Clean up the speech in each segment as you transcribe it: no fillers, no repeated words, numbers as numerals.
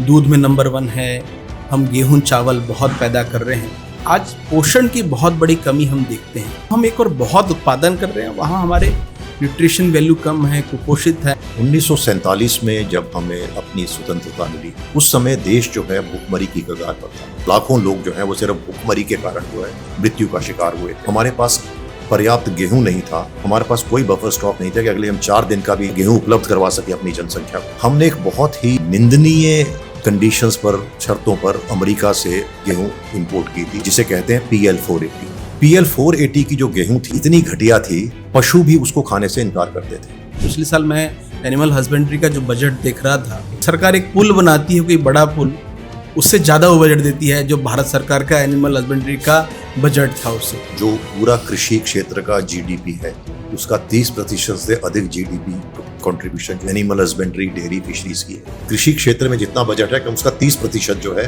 दूध में नंबर 1 है, हम गेहूं चावल बहुत पैदा कर रहे हैं। आज पोषण की बहुत बड़ी कमी हम देखते हैं। हम एक और बहुत उत्पादन कर रहे हैं, वहाँ हमारे न्यूट्रिशन वैल्यू कम है, कुपोषित है। 1947 में जब हमें अपनी स्वतंत्रता मिली, उस समय देश जो है भूखमरी की कगार पर था। लाखों लोग जो है वो सिर्फ भूखमरी के कारण जो है मृत्यु का शिकार हुए। हमारे पास पर्याप्त गेहूं नहीं था, हमारे पास कोई बफर स्टॉक नहीं था कि अगले हम 4 दिन का भी गेहूं उपलब्ध करवा सके अपनी जनसंख्या को। हमने एक बहुत ही निंदनीय कंडीशंस पर, शर्तों पर अमेरिका से गेहूं इंपोर्ट की थी, जिसे कहते हैं PL480। PL480 की जो गेहूं थी इतनी घटिया थी, पशु भी उसको खाने से इनकार करते थे। पिछले साल मैं एनिमल हस्बेंड्री का जो बजट देख रहा था, सरकार एक पुल बनाती है, कोई बड़ा पुल, उससे ज़्यादा वो बजट देती है जो भारत सरकार का एनिमल हस्बेंड्री का बजट था उससे। जो पूरा कृषि क्षेत्र का GDP है, उसका 30% से अधिक GDP contribution animal husbandry, dairy, fisheries की है। कृषि क्षेत्र में जितना बजट है, कम उसका 30% जो है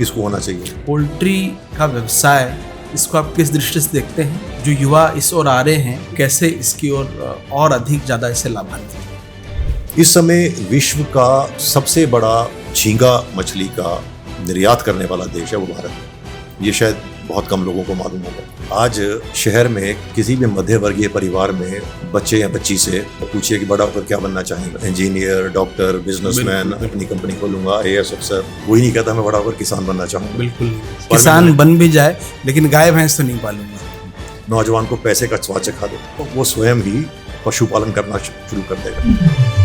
इसको होना चाहिए। पोल्ट्री का व्यवसाय, इसको आप किस दृष्टि से देखते हैं? जो युवा इस ओर आ रहे हैं, कैसे इसकी ओर और अधिक ज़्यादा इससे लाभान्वित? इस समय विश्व का सबसे बड़ा झींगा मछली का निर्यात करने वाला देश है वो भारत है। ये शायद बहुत कम लोगों को मालूम होगा। आज शहर में किसी भी मध्य वर्गीय परिवार में बच्चे या बच्ची से पूछिए कि बड़ा होकर क्या बनना चाहेंगे, इंजीनियर, डॉक्टर, बिजनेसमैन, अपनी कंपनी खोलूंगा, IAS अफसर, कोई नहीं कहता मैं बड़ा होकर किसान बनना चाहूँगा। बिल्कुल, किसान बन भी जाए लेकिन गाय भैंस तो नहीं पालूंगा। नौजवान को पैसे का स्वाद चखा दो तो वो स्वयं ही पशुपालन करना शुरू कर देगा।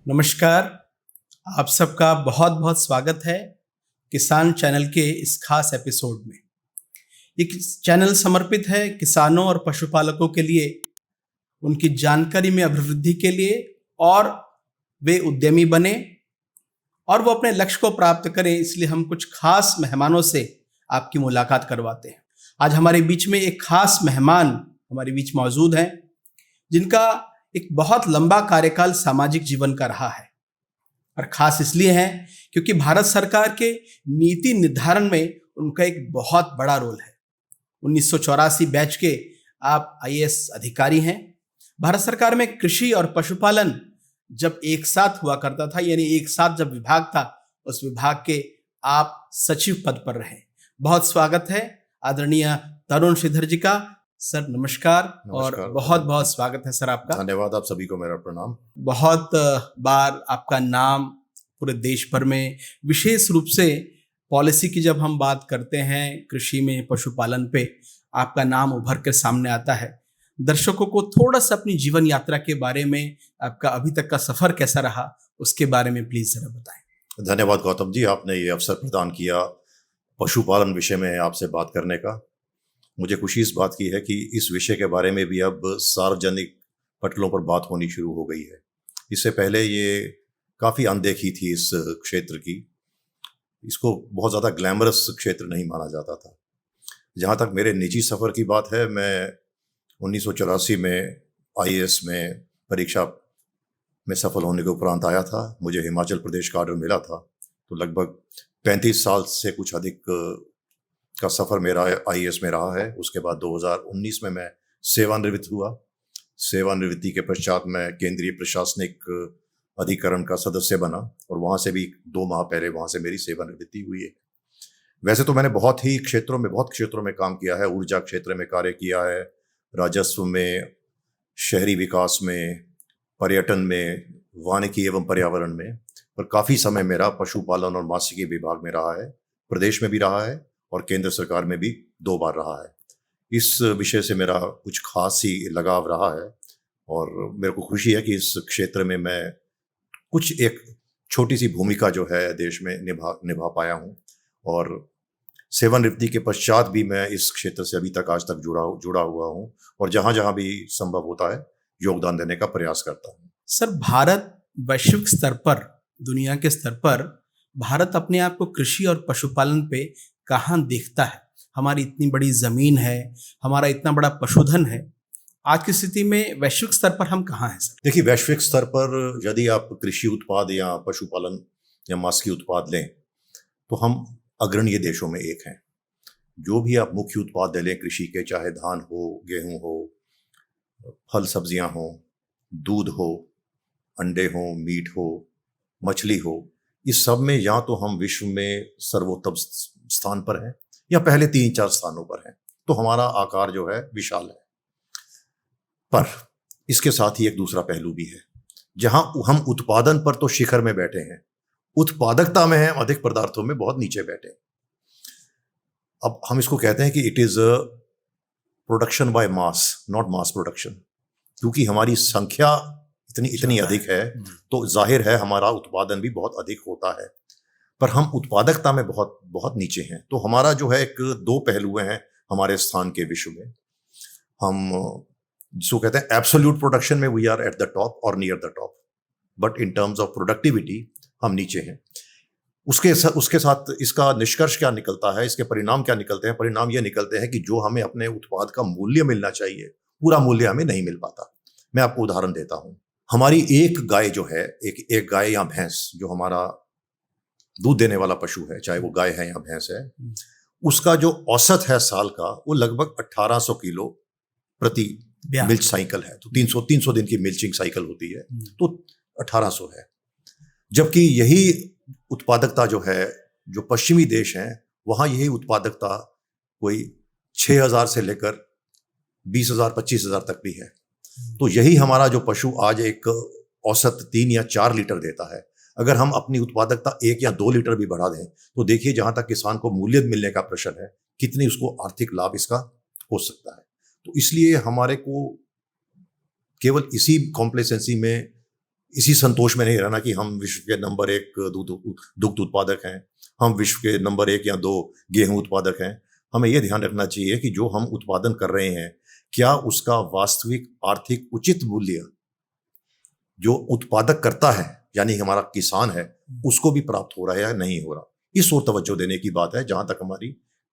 नमस्कार, आप सबका बहुत बहुत स्वागत है किसान चैनल के इस खास एपिसोड में। ये चैनल समर्पित है किसानों और पशुपालकों के लिए, उनकी जानकारी में अभिवृद्धि के लिए, और वे उद्यमी बने और वो अपने लक्ष्य को प्राप्त करें। इसलिए हम कुछ खास मेहमानों से आपकी मुलाकात करवाते हैं। आज हमारे बीच में एक खास मेहमान हमारे बीच मौजूद हैं, जिनका एक बहुत लंबा कार्यकाल सामाजिक जीवन का रहा है, और खास इसलिए है क्योंकि भारत सरकार के नीति निर्धारण में उनका एक बहुत बड़ा रोल है। 1984 बैच के आप IAS अधिकारी हैं। भारत सरकार में कृषि और पशुपालन जब एक साथ हुआ करता था, यानी एक साथ जब विभाग था, उस विभाग के आप सचिव पद पर रहे। बहुत स्वागत है आदरणीय तरुण श्रीधर जी का। सर नमस्कार और बहुत बहुत स्वागत है सर आपका। धन्यवाद, आप सभी को मेरा प्रणाम। बहुत बार आपका नाम पूरे देश भर में, विशेष रूप से पॉलिसी की जब हम बात करते हैं कृषि में, पशुपालन पे, आपका नाम उभर कर सामने आता है। दर्शकों को थोड़ा सा अपनी जीवन यात्रा के बारे में, आपका अभी तक का सफर कैसा रहा, उसके बारे में प्लीज जरा बताएं। धन्यवाद गौतम जी, आपने ये अवसर प्रदान किया पशुपालन विषय में आपसे बात करने का। मुझे खुशी इस बात की है कि इस विषय के बारे में भी अब सार्वजनिक पटलों पर बात होनी शुरू हो गई है। इससे पहले ये काफ़ी अनदेखी थी इस क्षेत्र की, इसको बहुत ज़्यादा ग्लैमरस क्षेत्र नहीं माना जाता था। जहाँ तक मेरे निजी सफ़र की बात है, मैं 1984 में IAS में परीक्षा में सफल होने के उपरांत आया था। मुझे हिमाचल प्रदेश का ऑर्डर मिला था, तो लगभग 35 साल से कुछ अधिक का सफ़र मेरा IAS में रहा है। उसके बाद 2019 में मैं सेवानिवृत्त हुआ। सेवानिवृत्ति के पश्चात मैं केंद्रीय प्रशासनिक अधिकरण का सदस्य बना, और वहाँ से भी 2 माह पहले वहाँ से मेरी सेवानिवृत्ति हुई है। वैसे तो मैंने बहुत क्षेत्रों में काम किया है। ऊर्जा क्षेत्र में कार्य किया है, राजस्व में, शहरी विकास में, पर्यटन में, वानिकी एवं पर्यावरण में, पर काफ़ी समय मेरा पशुपालन और मात्स्यिकी विभाग में रहा है। प्रदेश में भी रहा है और केंद्र सरकार में भी 2 बार रहा है। इस विषय से मेरा कुछ खास ही लगाव रहा है, और मेरे को खुशी है कि इस क्षेत्र में मैं कुछ एक छोटी सी भूमिका जो है देश में निभा पाया हूँ। और सेवानिवृत्ति के पश्चात भी मैं इस क्षेत्र से अभी तक आज तक जुड़ा हुआ हूँ, और जहाँ भी संभव होता है योगदान देने का प्रयास करता हूँ। सर, भारत वैश्विक स्तर पर, दुनिया के स्तर पर भारत अपने आप को कृषि और पशुपालन पे कहाँ देखता है? हमारी इतनी बड़ी जमीन है, हमारा इतना बड़ा पशुधन है, आज की स्थिति में वैश्विक स्तर पर हम कहाँ हैं सर? देखिए, वैश्विक स्तर पर यदि आप कृषि उत्पाद या पशुपालन या मांस की उत्पाद लें, तो हम अग्रणीय देशों में एक हैं। जो भी आप मुख्य उत्पाद ले लें कृषि के, चाहे धान हो, गेहूं हो, फल सब्जियां हो, दूध हो, अंडे हो, मीट हो, मछली हो, इस सब में या तो हम विश्व में सर्वोत्तम स्थान पर हैं या पहले 3-4 स्थानों पर हैं। तो हमारा आकार जो है विशाल है। पर इसके साथ ही एक दूसरा पहलू भी है, जहां हम उत्पादन पर तो शिखर में बैठे हैं, उत्पादकता में हम अधिक पदार्थों में बहुत नीचे बैठे हैं। अब हम इसको कहते हैं कि it is production by mass, not mass production. क्योंकि हमारी संख्या इतनी अधिक है तो जाहिर है हमारा उत्पादन भी बहुत अधिक होता है, पर हम उत्पादकता में बहुत बहुत नीचे हैं। तो हमारा जो है एक दो पहलू हैं हमारे स्थान के विश्व में। हम जिसको कहते हैं एब्सोल्यूट प्रोडक्शन में we are at the top और near the top, but in terms of productivity हम नीचे हैं। उसके साथ इसका निष्कर्ष क्या निकलता है, इसके परिणाम क्या निकलते हैं? परिणाम ये निकलते हैं कि जो हमें अपने उत्पाद का मूल्य मिलना चाहिए, पूरा मूल्य हमें नहीं मिल पाता। मैं आपको उदाहरण देता हूं। हमारी एक गाय जो है, एक गाय या भैंस, जो हमारा दूध देने वाला पशु है, चाहे वो गाय है या भैंस है, उसका जो औसत है साल का, वो लगभग 1800 किलो प्रति मिल्च साइकिल है। तो 300 दिन की मिल्चिंग साइकिल होती है, तो 1800 है। जबकि यही उत्पादकता जो है, जो पश्चिमी देश हैं, वहां यही उत्पादकता कोई 6000 से लेकर 20,000 25,000 तक भी है। तो यही हमारा जो पशु आज एक औसत 3 या 4 लीटर देता है, अगर हम अपनी उत्पादकता 1 या 2 लीटर भी बढ़ा दें, तो देखिए जहां तक किसान को मूल्य मिलने का प्रश्न है, कितनी उसको आर्थिक लाभ इसका हो सकता है। तो इसलिए हमारे को केवल इसी कॉम्प्लेसेंसी में, इसी संतोष में नहीं रहना कि हम विश्व के नंबर 1 दुग्ध उत्पादक हैं, हम विश्व के नंबर 1 या 2 गेहूं उत्पादक हैं। हमें यह ध्यान रखना चाहिए कि जो हम उत्पादन कर रहे हैं, क्या उसका वास्तविक आर्थिक उचित मूल्य जो उत्पादक करता है, यानी हमारा किसान है, उसको भी प्राप्त हो रहा है या नहीं हो रहा। इस ओर तवज्जो देने की बात है, जहां तक हमारी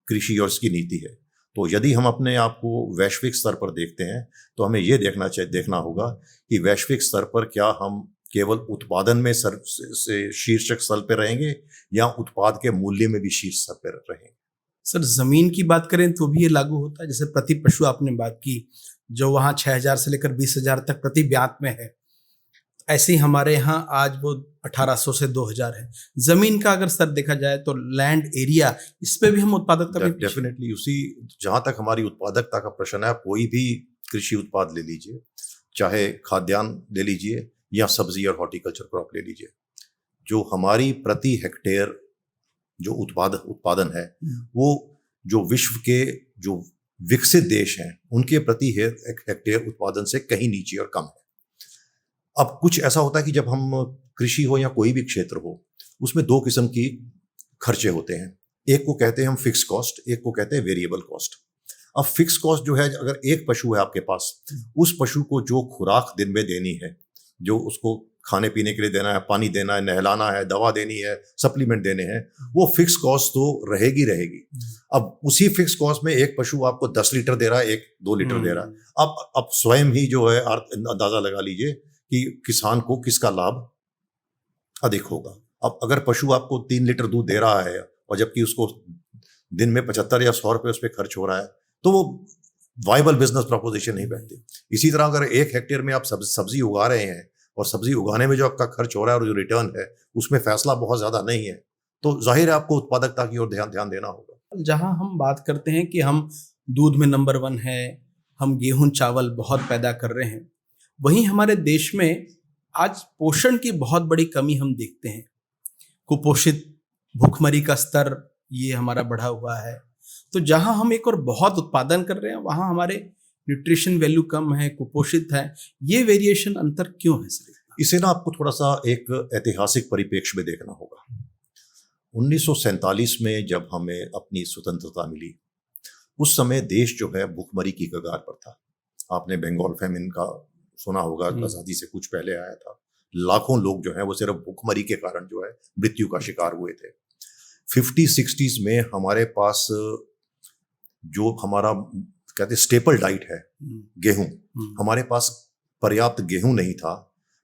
कृषि और इसकी नीति है। तो यदि हम अपने आप को वैश्विक स्तर पर देखते हैं, तो हमें यह देखना होगा कि वैश्विक स्तर पर क्या हम केवल उत्पादन में से शीर्षक स्थल पर रहेंगे या उत्पाद के मूल्य में भी शीर्ष स्तर पर रहेंगे। सर, जमीन की बात करें तो भी ये लागू होता है। जैसे प्रति पशु आपने बात की, जो वहाँ 6000 से लेकर 20,000 तक प्रति ब्यात में है, ऐसे ही हमारे यहाँ आज वो 1800 से 2000 है। जमीन का अगर स्तर देखा जाए तो लैंड एरिया, इस पे भी हम उत्पादकता डेफिनेटली उसी, जहां तक हमारी उत्पादकता का प्रश्न है, कोई भी कृषि उत्पाद ले लीजिए, चाहे खाद्यान्न ले लीजिए या सब्जी और हॉर्टिकल्चर क्रॉप ले लीजिए, जो हमारी प्रति हेक्टेयर जो उत्पादन है, वो जो विश्व के जो विकसित देश हैं उनके प्रति हेक्टेयर उत्पादन से कहीं नीचे और कम है। अब कुछ ऐसा होता है कि जब हम कृषि हो या कोई भी क्षेत्र हो, उसमें 2 किस्म की खर्चे होते हैं। एक को कहते हैं हम फिक्स कॉस्ट, एक को कहते हैं वेरिएबल कॉस्ट। अब फिक्स कॉस्ट जो है, अगर एक पशु है आपके पास, उस पशु को जो खुराक दिन में देनी है, जो उसको खाने पीने के लिए देना है, पानी देना है, नहलाना है, दवा देनी है, सप्लीमेंट देने हैं, वो फिक्स कॉस्ट तो रहेगी। अब उसी फिक्स कॉस्ट में एक पशु आपको 10 लीटर दे रहा है, एक 2 लीटर दे रहा है। अब स्वयं ही जो है अंदाजा लगा लीजिए कि किसान को किसका लाभ अधिक होगा। अब अगर पशु आपको 3 लीटर दूध दे रहा है और जबकि उसको दिन में 75 या 100 रुपये उस पर खर्च हो रहा है, तो वो वाइबल बिजनेस प्रपोजिशन नहीं बैठती। इसी तरह अगर 1 हेक्टेयर में आप सब्जी उगा रहे हैं और सब्जी उगाने में जो आपका खर्च हो रहा है और जो रिटर्न है, उसमें फैसला बहुत ज्यादा नहीं है, तो जाहिर है आपको उत्पादकता की ओर ध्यान देना होगा। जहां हम बात करते हैं कि हम दूध में नंबर 1 है, हम गेहूं चावल बहुत पैदा कर रहे हैं, वहीं हमारे देश में आज पोषण की बहुत बड़ी कमी हम देखते हैं। कुपोषित, भूखमरी का स्तर ये हमारा बढ़ा हुआ है। तो जहां हम एक और बहुत उत्पादन कर रहे हैं, वहां हमारे न्यूट्रिशन वैल्यू कम है, कुपोषित है। ये वेरिएशन अंतर क्यों है सर? इसे ना आपको थोड़ा सा एक ऐतिहासिक परिप्रेक्ष्य में देखना होगा। 1947 में जब हमें अपनी स्वतंत्रता मिली, उस समय देश जो है भूखमरी की कगार पर था। आपने बंगाल फेमिन का सुना होगा, आजादी से कुछ पहले आया था। लाखों लोग जो हैं वो सिर्फ भूखमरी के कारण जो है मृत्यु का शिकार हुए थे। 50-60s में हमारे पास जो हमारा कहते स्टेपल डाइट है, गेहूं, हमारे पास पर्याप्त गेहूं नहीं था।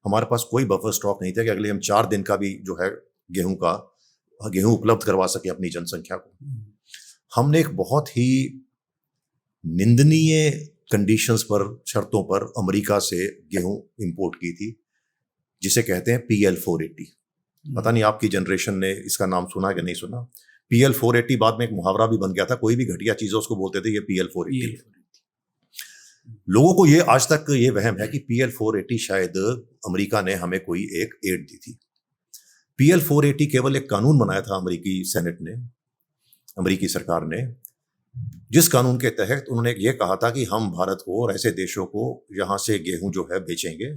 हमारे पास कोई बफर स्टॉक नहीं था कि अगले हम 4 दिन का भी जो है गेहूं उपलब्ध करवा सके अपनी जनसंख्या को। हमने एक बहुत ही निंदनीय कंडीशंस पर, शर्तों पर अमेरिका से गेहूं इंपोर्ट की थी, जिसे कहते हैं PL480। पता नहीं आपकी जनरेशन ने इसका नाम सुना कि नहीं सुना। PL480 बाद में एक मुहावरा भी बन गया था, कोई भी घटिया चीज उसको बोलते थे ये PL480। लोगों को ये आज तक ये वहम है कि PL480 शायद अमेरिका ने हमें कोई एक एड दी थी। PL480 केवल एक कानून बनाया था अमेरिकी सेनेट ने, अमेरिकी सरकार ने, जिस कानून के तहत उन्होंने ये कहा था कि हम भारत को और ऐसे देशों को जहां से गेहूं जो है बेचेंगे,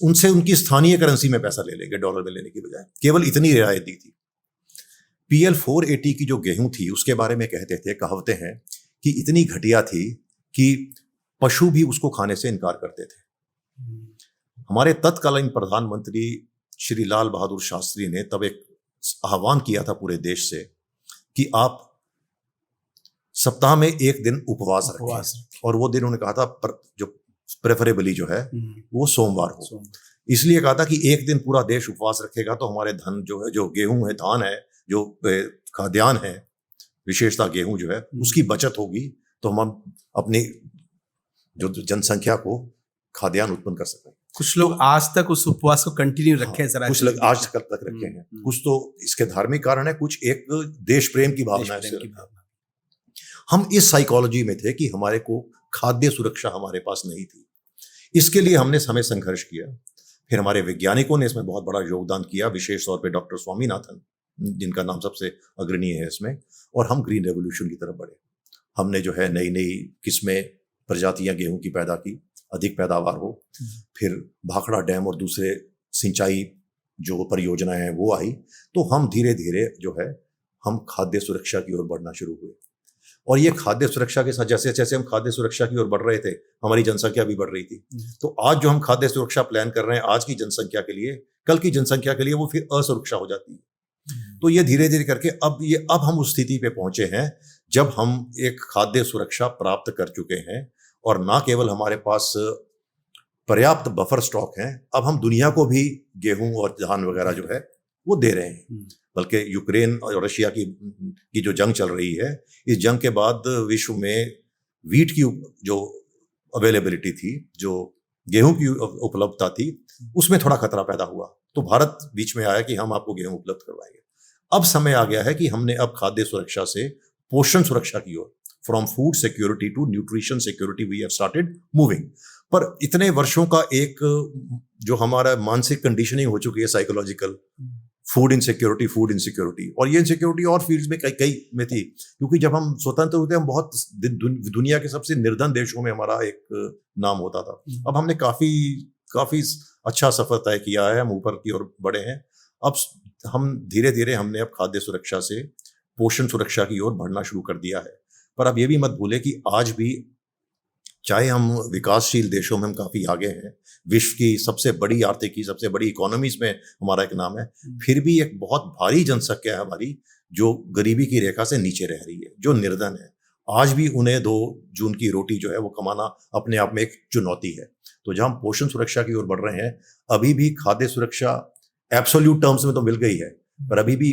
उनसे उनकी स्थानीय करेंसी में पैसा ले लेंगे, डॉलर में लेने की बजाय। केवल इतनी रियायत दी थी। PL480 की जो गेहूं थी उसके बारे में कहते थे, कहावतें हैं कि इतनी घटिया थी कि पशु भी उसको खाने से इनकार करते थे। हमारे तत्कालीन प्रधानमंत्री श्री लाल बहादुर शास्त्री ने तब एक आह्वान किया था पूरे देश से कि आप सप्ताह में एक दिन उपवास रखें, और वो दिन उन्होंने कहा था जो प्रेफरेबली जो है वो सोमवार हो। इसलिए कहा था कि एक दिन पूरा देश उपवास रखेगा तो हमारे धन जो है, जो गेहूं है, धान है, जो खाद्यान्न है, विशेषता गेहूं जो है, उसकी बचत होगी, तो हम अपनी जो जनसंख्या को खाद्यान्न उत्पन्न कर सकें। कुछ लोग आज तक उस उपवास को कंटिन्यू रखे हैं, कुछ लोग आज तक रखे हैं। कुछ तो इसके धार्मिक कारण है, कुछ एक देश प्रेम की भावना है। हम इस साइकोलॉजी में थे कि हमारे को खाद्य सुरक्षा हमारे पास नहीं थी। इसके लिए हमने समय संघर्ष किया। फिर हमारे वैज्ञानिकों ने इसमें बहुत बड़ा योगदान किया, विशेष तौर पे डॉक्टर स्वामीनाथन, जिनका नाम सबसे अग्रणी है इसमें। और हम ग्रीन रेवोल्यूशन की तरफ बढ़े। हमने जो है नई नई किस्में, प्रजातियां गेहूं की पैदा की, अधिक पैदावार हो। फिर भाखड़ा डैम और दूसरे सिंचाई जो परियोजनाएं हैं वो आई। तो हम धीरे धीरे जो है हम खाद्य सुरक्षा की ओर बढ़ना शुरू हुए। और ये खाद्य सुरक्षा के साथ जैसे जैसे हम खाद्य सुरक्षा की ओर बढ़ रहे थे, हमारी जनसंख्या भी बढ़ रही थी। तो आज जो हम खाद्य सुरक्षा प्लान कर रहे हैं आज की जनसंख्या के लिए, कल की जनसंख्या के लिए वो फिर असुरक्षा हो जाती है। तो ये धीरे धीरे करके अब हम उस स्थिति पे पहुंचे हैं जब हम एक खाद्य सुरक्षा प्राप्त कर चुके हैं, और ना केवल हमारे पास पर्याप्त बफर स्टॉक हैं, अब हम दुनिया को भी गेहूं और धान वगैरह जो है वो दे रहे हैं। बल्कि यूक्रेन और रशिया की जो जंग चल रही है, इस जंग के बाद विश्व में वीट की जो अवेलेबिलिटी थी, जो गेहूं की उपलब्धता थी, उसमें थोड़ा खतरा पैदा हुआ। तो भारत बीच में आया कि हम आपको गेहूं उपलब्ध करवाएंगे। अब समय आ गया है कि हमने अब खाद्य सुरक्षा से पोषण सुरक्षा की ओर, from food security to nutrition security, we have started moving. पर इतने वर्षों का एक जो हमारा मानसिक कंडीशनिंग हो चुकी है, साइकोलॉजिकल, फूड इनसिक्योरिटी, और ये इनसिक्योरिटी और फील्ड्स में कई में थी। क्योंकि जब हम स्वतंत्र होते हम बहुत दुनिया के सबसे निर्धन देशों में हमारा एक नाम होता था। अब हमने काफी अच्छा सफर तय किया है, हम ऊपर की ओर बढ़े हैं। अब हम धीरे धीरे हमने अब खाद्य सुरक्षा से पोषण सुरक्षा की ओर बढ़ना शुरू कर दिया है। पर अब ये भी मत भूले कि आज भी चाहे हम विकासशील देशों में हम काफी आगे हैं, विश्व की सबसे बड़ी आर्थिकी, सबसे बड़ी इकोनॉमीज में हमारा एक नाम है, फिर भी एक बहुत भारी जनसंख्या है हमारी जो गरीबी की रेखा से नीचे रह रही है, जो निर्धन है। आज भी उन्हें 2 जून की रोटी जो है वो कमाना अपने आप में एक चुनौती है। तो जहां हम पोषण सुरक्षा की ओर बढ़ रहे हैं, अभी भी खाद्य सुरक्षा एब्सोल्यूट टर्म्स में तो मिल गई है, पर अभी भी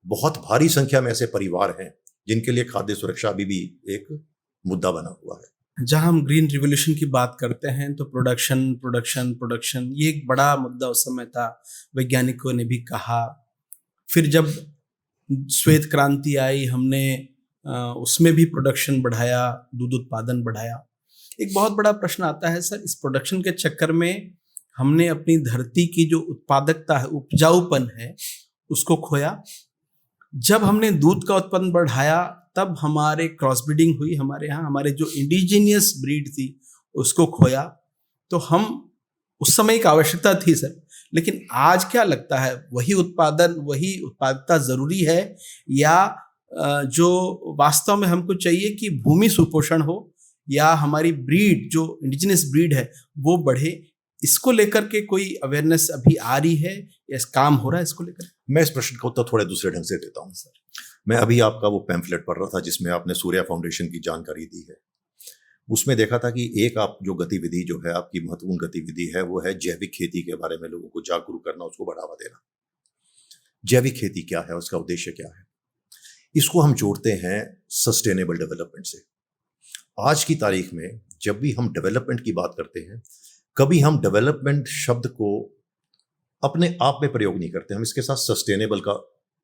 बहुत भारी संख्या में ऐसे परिवार हैं जिनके लिए खाद्य सुरक्षा अभी भी एक मुद्दा बना हुआ है। जहां हम ग्रीन रिवोल्यूशन की बात करते हैं तो प्रोडक्शन ये एक बड़ा मुद्दा उस समय था, वैज्ञानिकों ने भी कहा। फिर जब श्वेत क्रांति आई, हमने उसमें भी प्रोडक्शन बढ़ाया, दूध उत्पादन बढ़ाया। एक बहुत बड़ा प्रश्न आता है सर, इस प्रोडक्शन के चक्कर में हमने अपनी धरती की जो उत्पादकता है, उपजाऊपन है, उसको खोया। जब हमने दूध का उत्पादन बढ़ाया तब हमारे क्रॉस ब्रीडिंग हुई, हमारे यहाँ हमारे जो इंडिजीनियस ब्रीड थी उसको खोया। तो हम उस समय एक आवश्यकता थी सर, लेकिन आज क्या लगता है, वही उत्पादकता जरूरी है, या जो वास्तव में हमको चाहिए कि भूमि सुपोषण हो, या हमारी ब्रीड जो इंडिजिनियस ब्रीड है वो बढ़े? इसको लेकर के कोई अवेयरनेस अभी आ रही है या काम हो रहा है इसको लेकर? मैं इस प्रश्न का उत्तर थोड़े दूसरे ढंग से देता हूँ सर। मैं अभी आपका वो पैम्फलेट पढ़ रहा था जिसमें आपने सूर्या फाउंडेशन की जानकारी दी है। उसमें देखा था कि एक आप जो गतिविधि जो है आपकी महत्वपूर्ण गतिविधि है वो है जैविक खेती के बारे में लोगों को जागरूक करना, उसको बढ़ावा देना। जैविक खेती क्या है, उसका उद्देश्य क्या है? इसको हम जोड़ते हैं सस्टेनेबल डेवलपमेंट से। आज की तारीख में जब भी हम डेवलपमेंट की बात करते हैं, कभी हम डेवलपमेंट शब्द को अपने आप में प्रयोग नहीं करते, हम इसके साथ सस्टेनेबल का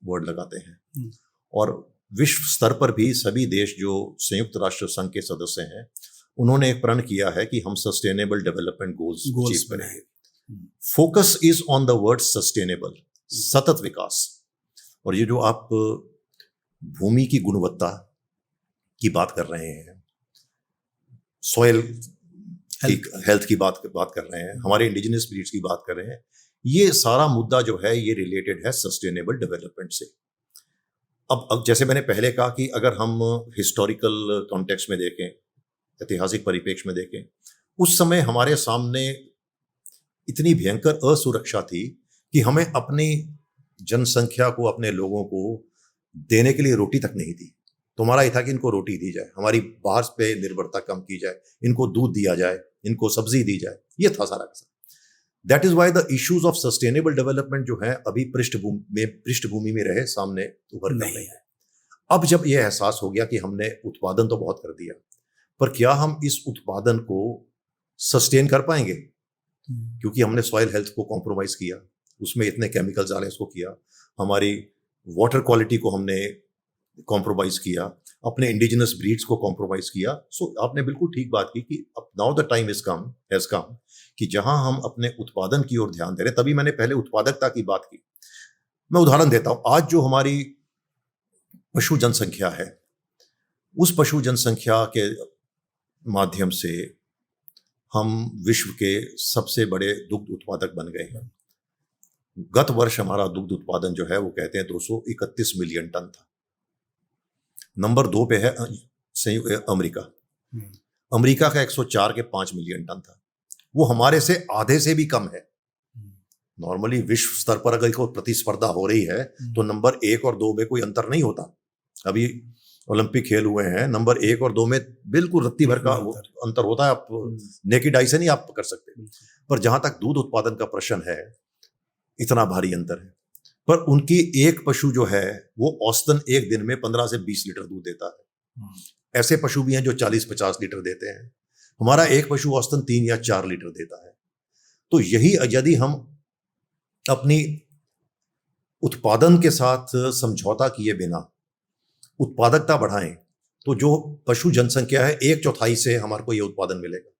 वर्ड लगाते हैं। और विश्व स्तर पर भी सभी देश जो संयुक्त राष्ट्र संघ के सदस्य हैं, उन्होंने एक प्रण किया है कि हम सस्टेनेबल डेवलपमेंट गोल्स अचीव करेंगे। Focus is on the word sustainable, सतत विकास। और ये जो आप भूमि की गुणवत्ता की बात कर रहे हैं, सॉइल हेल्थ की बात कर रहे हैं, हमारे इंडिजिनस ब्रीड्स की बात कर रहे हैं, ये सारा मुद्दा जो है ये रिलेटेड है सस्टेनेबल डेवलपमेंट से। अब जैसे मैंने पहले कहा कि अगर हम हिस्टोरिकल कॉन्टेक्स्ट में देखें, ऐतिहासिक परिप्रेक्ष्य में देखें, उस समय हमारे सामने इतनी भयंकर असुरक्षा थी कि हमें अपनी जनसंख्या को, अपने लोगों को देने के लिए रोटी तक नहीं थी। तो हमारा ये था कि इनको रोटी दी जाए, हमारी बाहर पे निर्भरता कम की जाए, इनको दूध दिया जाए, इनको सब्जी दी जाए, ये था सारा का सारा। That is why the issues of sustainable development जो है अभी पृष्ठभूमि में रहे, सामने उभर कर नहीं है। अब जब यह एहसास हो गया कि हमने उत्पादन तो बहुत कर दिया, पर क्या हम इस उत्पादन को सस्टेन कर पाएंगे, क्योंकि हमने सॉइल हेल्थ को कॉम्प्रोमाइज किया, उसमें इतने केमिकल्स डाले, इसको किया, हमारी वाटर क्वालिटी को हमने कॉम्प्रोमाइज किया, अपने इंडिजिनस ब्रीड्स को कॉम्प्रोमाइज किया। सो आपने बिल्कुल ठीक बात की कि अब now the time has come कि जहां हम अपने उत्पादन की ओर ध्यान दे रहे। तभी मैंने पहले उत्पादकता की बात की। मैं उदाहरण देता हूं, आज जो हमारी पशु जनसंख्या है, उस पशु जनसंख्या के माध्यम से हम विश्व के सबसे बड़े दुग्ध उत्पादक बन गए हैं। गत वर्ष हमारा दुग्ध उत्पादन जो है वो कहते हैं 231 मिलियन टन था। नंबर 2 पे है अमेरिका। अमेरिका का 104 के 5 मिलियन टन था। वो हमारे से आधे से भी कम है। नॉर्मली विश्व स्तर पर अगर कोई प्रतिस्पर्धा हो रही है तो नंबर 1 और 2 में कोई अंतर नहीं होता। अभी ओलंपिक खेल हुए हैं, नंबर 1 और 2 में बिल्कुल रत्ती भर का अंतर होता है। आप नेकेड आई से नहीं आप कर सकते। पर जहां तक दूध उत्पादन का प्रश्न है, इतना भारी अंतर है। पर उनकी एक पशु जो है वो औसतन एक दिन में 15 से 20 लीटर दूध देता है। ऐसे पशु भी हैं जो 40-50 लीटर देते हैं। हमारा एक पशु औसतन 3 या 4 लीटर देता है। तो यही यदि हम अपनी उत्पादन के साथ समझौता किए बिना उत्पादकता बढ़ाएं, तो जो पशु जनसंख्या है 1/4 से हमारे को ये उत्पादन मिलेगा।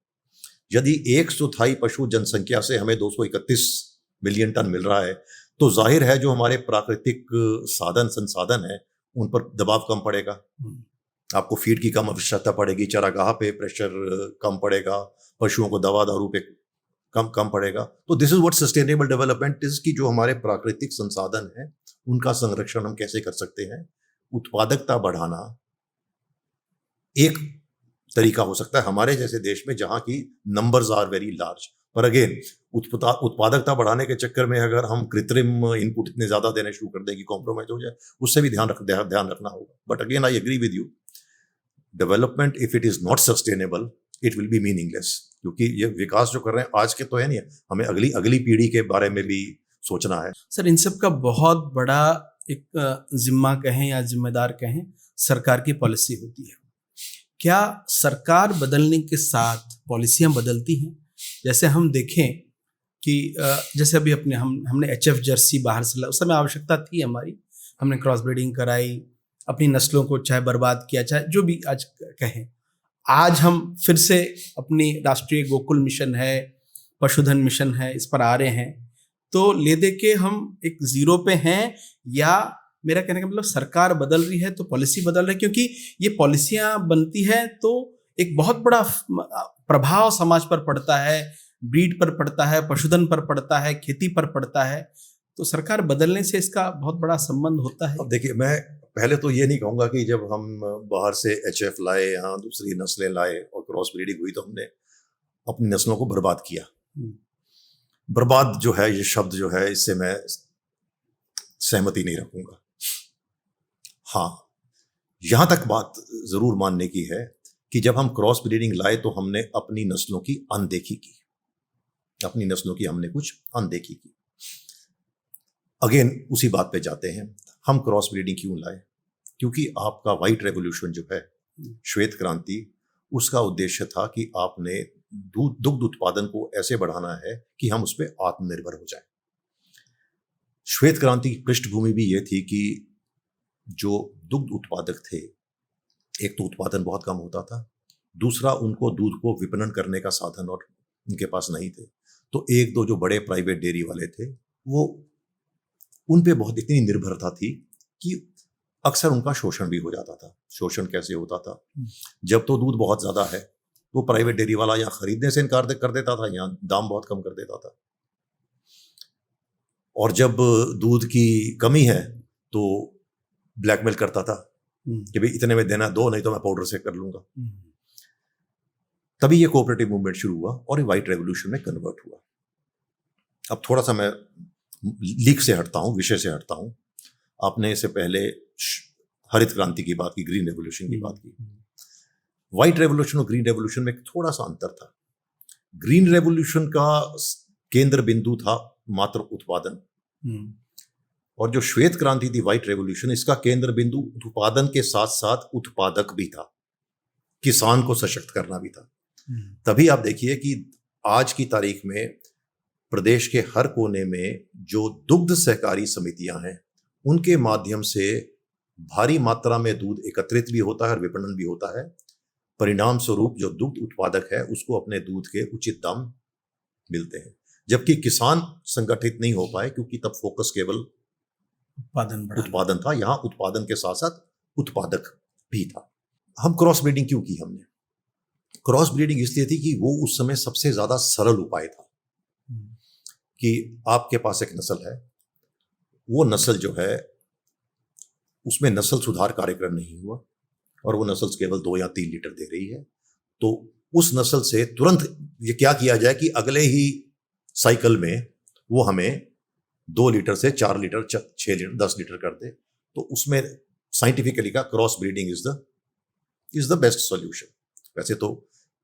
यदि 1/4 पशु जनसंख्या से हमें 231 मिलियन टन मिल रहा है, तो जाहिर है जो हमारे प्राकृतिक संसाधन है उन पर दबाव कम पड़ेगा। आपको फीड की कम आवश्यकता पड़ेगी, चारागाह पे प्रेशर कम पड़ेगा, पशुओं को दवा दारू पे कम पड़ेगा। तो this is what sustainable development is, कि जो हमारे प्राकृतिक संसाधन है उनका संरक्षण हम कैसे कर सकते हैं। उत्पादकता बढ़ाना एक तरीका हो सकता है हमारे जैसे देश में जहां की नंबर्स आर वेरी लार्ज। पर अगेन उत्पादकता बढ़ाने के चक्कर में अगर हम कृत्रिम इनपुट इतने ज्यादा देने शुरू कर दें कि कॉम्प्रोमाइज हो जाए, उससे भी ध्यान रखना होगा। But again I agree with you, development if it is not sustainable it will be meaningless. क्योंकि ये विकास जो कर रहे हैं आज के तो है नहीं, हमें अगली पीढ़ी के बारे में भी सोचना है। सर, इन सब का बहुत बड़ा एक जिम्मा कहें या जिम्मेदार कहें, सरकार की पॉलिसी होती है। क्या सरकार बदलने के साथ पॉलिसियां बदलती हैं? जैसे हम देखें कि जैसे अभी हमने HF जर्सी बाहर से उस समय आवश्यकता थी हमारी, हमने क्रॉस ब्रीडिंग कराई, अपनी नस्लों को चाहे बर्बाद किया, चाहे जो भी आज कहें। आज हम फिर से अपनी राष्ट्रीय गोकुल मिशन है, पशुधन मिशन है, इस पर आ रहे हैं। तो ले दे के हम एक जीरो पे हैं, या मेरा कहने का मतलब सरकार बदल रही है तो पॉलिसी बदल रही है? क्योंकि ये पॉलिसियां बनती है तो एक बहुत बड़ा प्रभाव समाज पर पड़ता है, ब्रीड पर पड़ता है, पशुधन पर पड़ता है, खेती पर पड़ता है। तो सरकार बदलने से इसका बहुत बड़ा संबंध होता है। अब देखिए, मैं पहले तो ये नहीं कहूँगा कि जब हम बाहर से HF लाए, यहाँ दूसरी नस्लें लाए और क्रॉस ब्रीडिंग हुई तो हमने अपनी नस्लों को बर्बाद किया। बर्बाद जो है ये शब्द जो है, इससे मैं सहमति नहीं रखूंगा। हाँ, यहां तक बात जरूर मानने की है कि जब हम क्रॉस ब्रीडिंग लाए तो हमने अपनी नस्लों की अनदेखी की, अपनी नस्लों की हमने कुछ अनदेखी की। अगेन उसी बात पे जाते हैं, हम क्रॉस ब्रीडिंग क्यों लाए? क्योंकि आपका व्हाइट रेवोल्यूशन जो है, श्वेत क्रांति, उसका उद्देश्य था कि आपने दुग्ध उत्पादन को ऐसे बढ़ाना है कि हम उस पर आत्मनिर्भर हो जाएं। श्वेत क्रांति की पृष्ठभूमि भी ये थी कि जो दुग्ध उत्पादक थे, एक तो उत्पादन बहुत कम होता था, दूसरा उनको दूध को विपणन करने का साधन और उनके पास नहीं थे। तो एक दो जो बड़े प्राइवेट डेयरी वाले थे, वो उन पे बहुत इतनी निर्भरता थी कि अक्सर उनका शोषण भी हो जाता था। शोषण कैसे होता था? जब तो दूध बहुत ज्यादा है, वो प्राइवेट डेयरी वाला या खरीदने से इनकार कर देता था या दाम बहुत कम कर देता था, और जब दूध की कमी है तो ब्लैकमेल करता था कि भाई इतने में देना, दो, नहीं तो मैं पाउडर से कर लूंगा। तभी ये कोऑपरेटिव मूवमेंट शुरू हुआ और ये व्हाइट रेवोल्यूशन में कन्वर्ट हुआ। अब थोड़ा सा मैं लीक से हटता हूं, विषय से हटता हूं। आपने इससे पहले हरित क्रांति की बात की, ग्रीन रेवोल्यूशन की बात की। व्हाइट रेवोल्यूशन और ग्रीन रेवोल्यूशन में थोड़ा सा अंतर था। ग्रीन रेवोल्यूशन का केंद्र बिंदु था मात्र उत्पादन, और जो श्वेत क्रांति थी, व्हाइट रेवोल्यूशन, इसका केंद्र बिंदु उत्पादन के साथ साथ उत्पादक भी था, किसान को सशक्त करना भी था। तभी आप देखिए कि आज की तारीख में प्रदेश के हर कोने में जो दुग्ध सहकारी समितियां हैं, उनके माध्यम से भारी मात्रा में दूध एकत्रित भी होता है और विपणन भी होता है। परिणाम स्वरूप जो दुग्ध उत्पादक है उसको अपने दूध के उचित दाम मिलते हैं, जबकि किसान संगठित नहीं हो पाए क्योंकि तब फोकस केवल उत्पादन था। यहाँ उत्पादन के साथ साथ उत्पादक भी था। हम क्रॉस ब्रीडिंग क्यों की? हमने क्रॉस ब्रीडिंग इसलिए थी कि वो उस समय सबसे ज्यादा सरल उपाय था कि आपके पास एक नस्ल है, वो नस्ल जो है उसमें नस्ल सुधार कार्यक्रम नहीं हुआ और वो नस्ल केवल 2 या 3 लीटर दे रही है, तो उस नस्ल से तुरंत ये क्या किया जाए कि अगले ही साइकिल में वो हमें 2 लीटर से 4 लीटर, 6 लीटर, 10 लीटर कर दे। तो उसमें साइंटिफिकली का cross breeding is the best solution. वैसे तो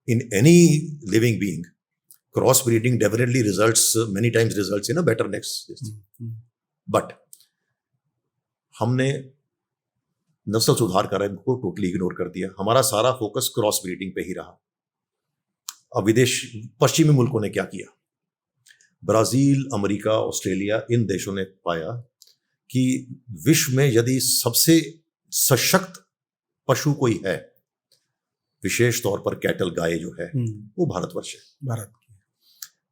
in any living being cross breeding definitely results many times results in a better next, but हमने नस्ल सुधार कार्यक्रम को टोटली इग्नोर कर दिया। हमारा सारा फोकस क्रॉस ब्रीडिंग पे ही रहा। अब पश्चिमी मुल्कों ने क्या किया? ब्राजील, अमेरिका, ऑस्ट्रेलिया, इन देशों ने पाया कि विश्व में यदि सबसे सशक्त पशु कोई है, विशेष तौर पर कैटल, गाय जो है, वो भारतवर्ष है।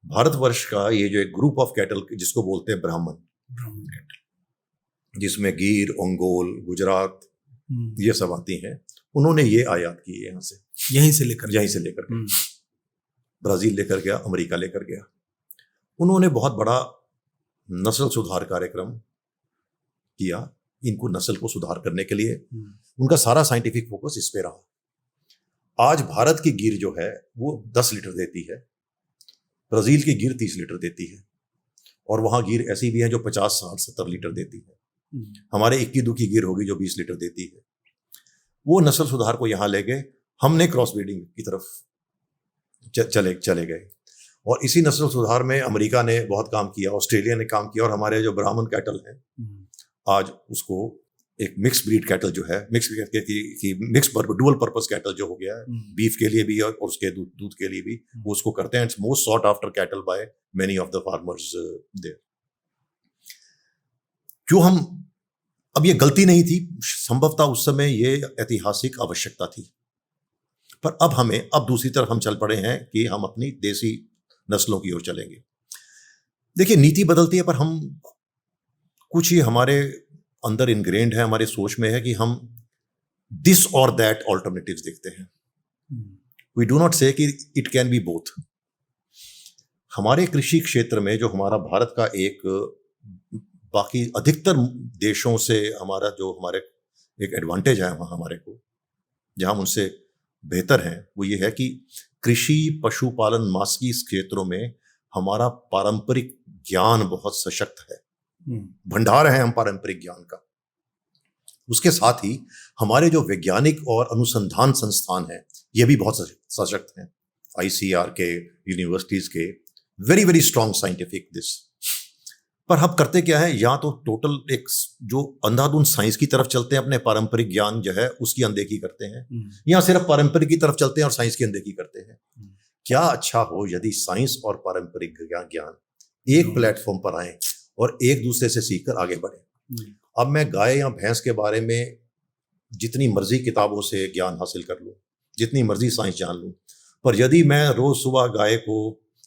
भारतवर्ष का ये जो एक ग्रुप ऑफ कैटल जिसको बोलते हैं ब्राह्मण कैटल, जिसमें गीर, ओंगोल, गुजरात ये सब आती हैं, उन्होंने ये आयात की यहाँ से, यहीं से लेकर ब्राजील लेकर गया, अमेरिका लेकर गया। उन्होंने बहुत बड़ा नस्ल सुधार कार्यक्रम किया। इनको नस्ल को सुधार करने के लिए उनका सारा साइंटिफिक फोकस इस पे रहा। आज भारत की गिर जो है वो 10 लीटर देती है, ब्राजील की गिर 30 लीटर देती है, और वहां गिर ऐसी भी है जो 50, 60, 70 लीटर देती है। हमारे 21 की गिर होगी जो 20 लीटर देती है। वो नस्ल सुधार को यहां ले गए, हमने क्रॉस ब्रीडिंग की तरफ चले गए, और इसी नस्ल सुधार में अमेरिका ने बहुत काम किया, ऑस्ट्रेलिया ने काम किया, और हमारे जो ब्राह्मण कैटल हैं आज उसको एक मिक्स ब्रीड कैटल जो है, मिक्स डुअल पर्पस कैटल जो हो गया है, बीफ के लिए भी और उसके दूध के लिए भी, वो उसको करते हैं। It's most sought after cattle by many of the farmers there. क्यों हम, अब ये गलती नहीं थी, संभवतः उस समय ये ऐतिहासिक आवश्यकता थी, पर अब दूसरी तरफ हम चल पड़े हैं कि हम अपनी देसी नस्लों की ओर चलेंगे। देखिए, नीति बदलती है, पर हम कुछ ही हमारे अंदर इनग्रेन्ड है, हमारे सोच में है कि हम दिस और दैट ऑल्टरनेटिव्स देखते हैं। वी डू नॉट से कि इट कैन बी बोथ। हमारे कृषि क्षेत्र में जो हमारा भारत का एक बाकी अधिकतर देशों से हमारा एक एडवांटेज है हमारे को, जहां हम उनसे बेहतर हैं, वो ये है कि कृषि, पशुपालन, मांस की क्षेत्रों में हमारा पारंपरिक ज्ञान बहुत सशक्त है, भंडार है हम पारंपरिक ज्ञान का। उसके साथ ही हमारे जो वैज्ञानिक और अनुसंधान संस्थान हैं, ये भी बहुत सशक्त हैं। ICR के, यूनिवर्सिटीज के, very very strong scientific this. पर हम करते क्या है, या तो टोटल एक जो अंधाधुंध साइंस की तरफ चलते हैं, अपने पारंपरिक ज्ञान जो है उसकी अनदेखी करते हैं, या सिर्फ पारंपरिक की तरफ चलते हैं और साइंस की अनदेखी करते हैं। क्या अच्छा हो यदि साइंस और पारंपरिक ज्ञान एक प्लेटफॉर्म पर आए और एक दूसरे से सीखकर आगे बढ़े। अब मैं गाय या भैंस के बारे में जितनी मर्जी किताबों से ज्ञान हासिल कर लूं, जितनी मर्जी साइंस जान लूं, पर यदि मैं रोज सुबह गाय को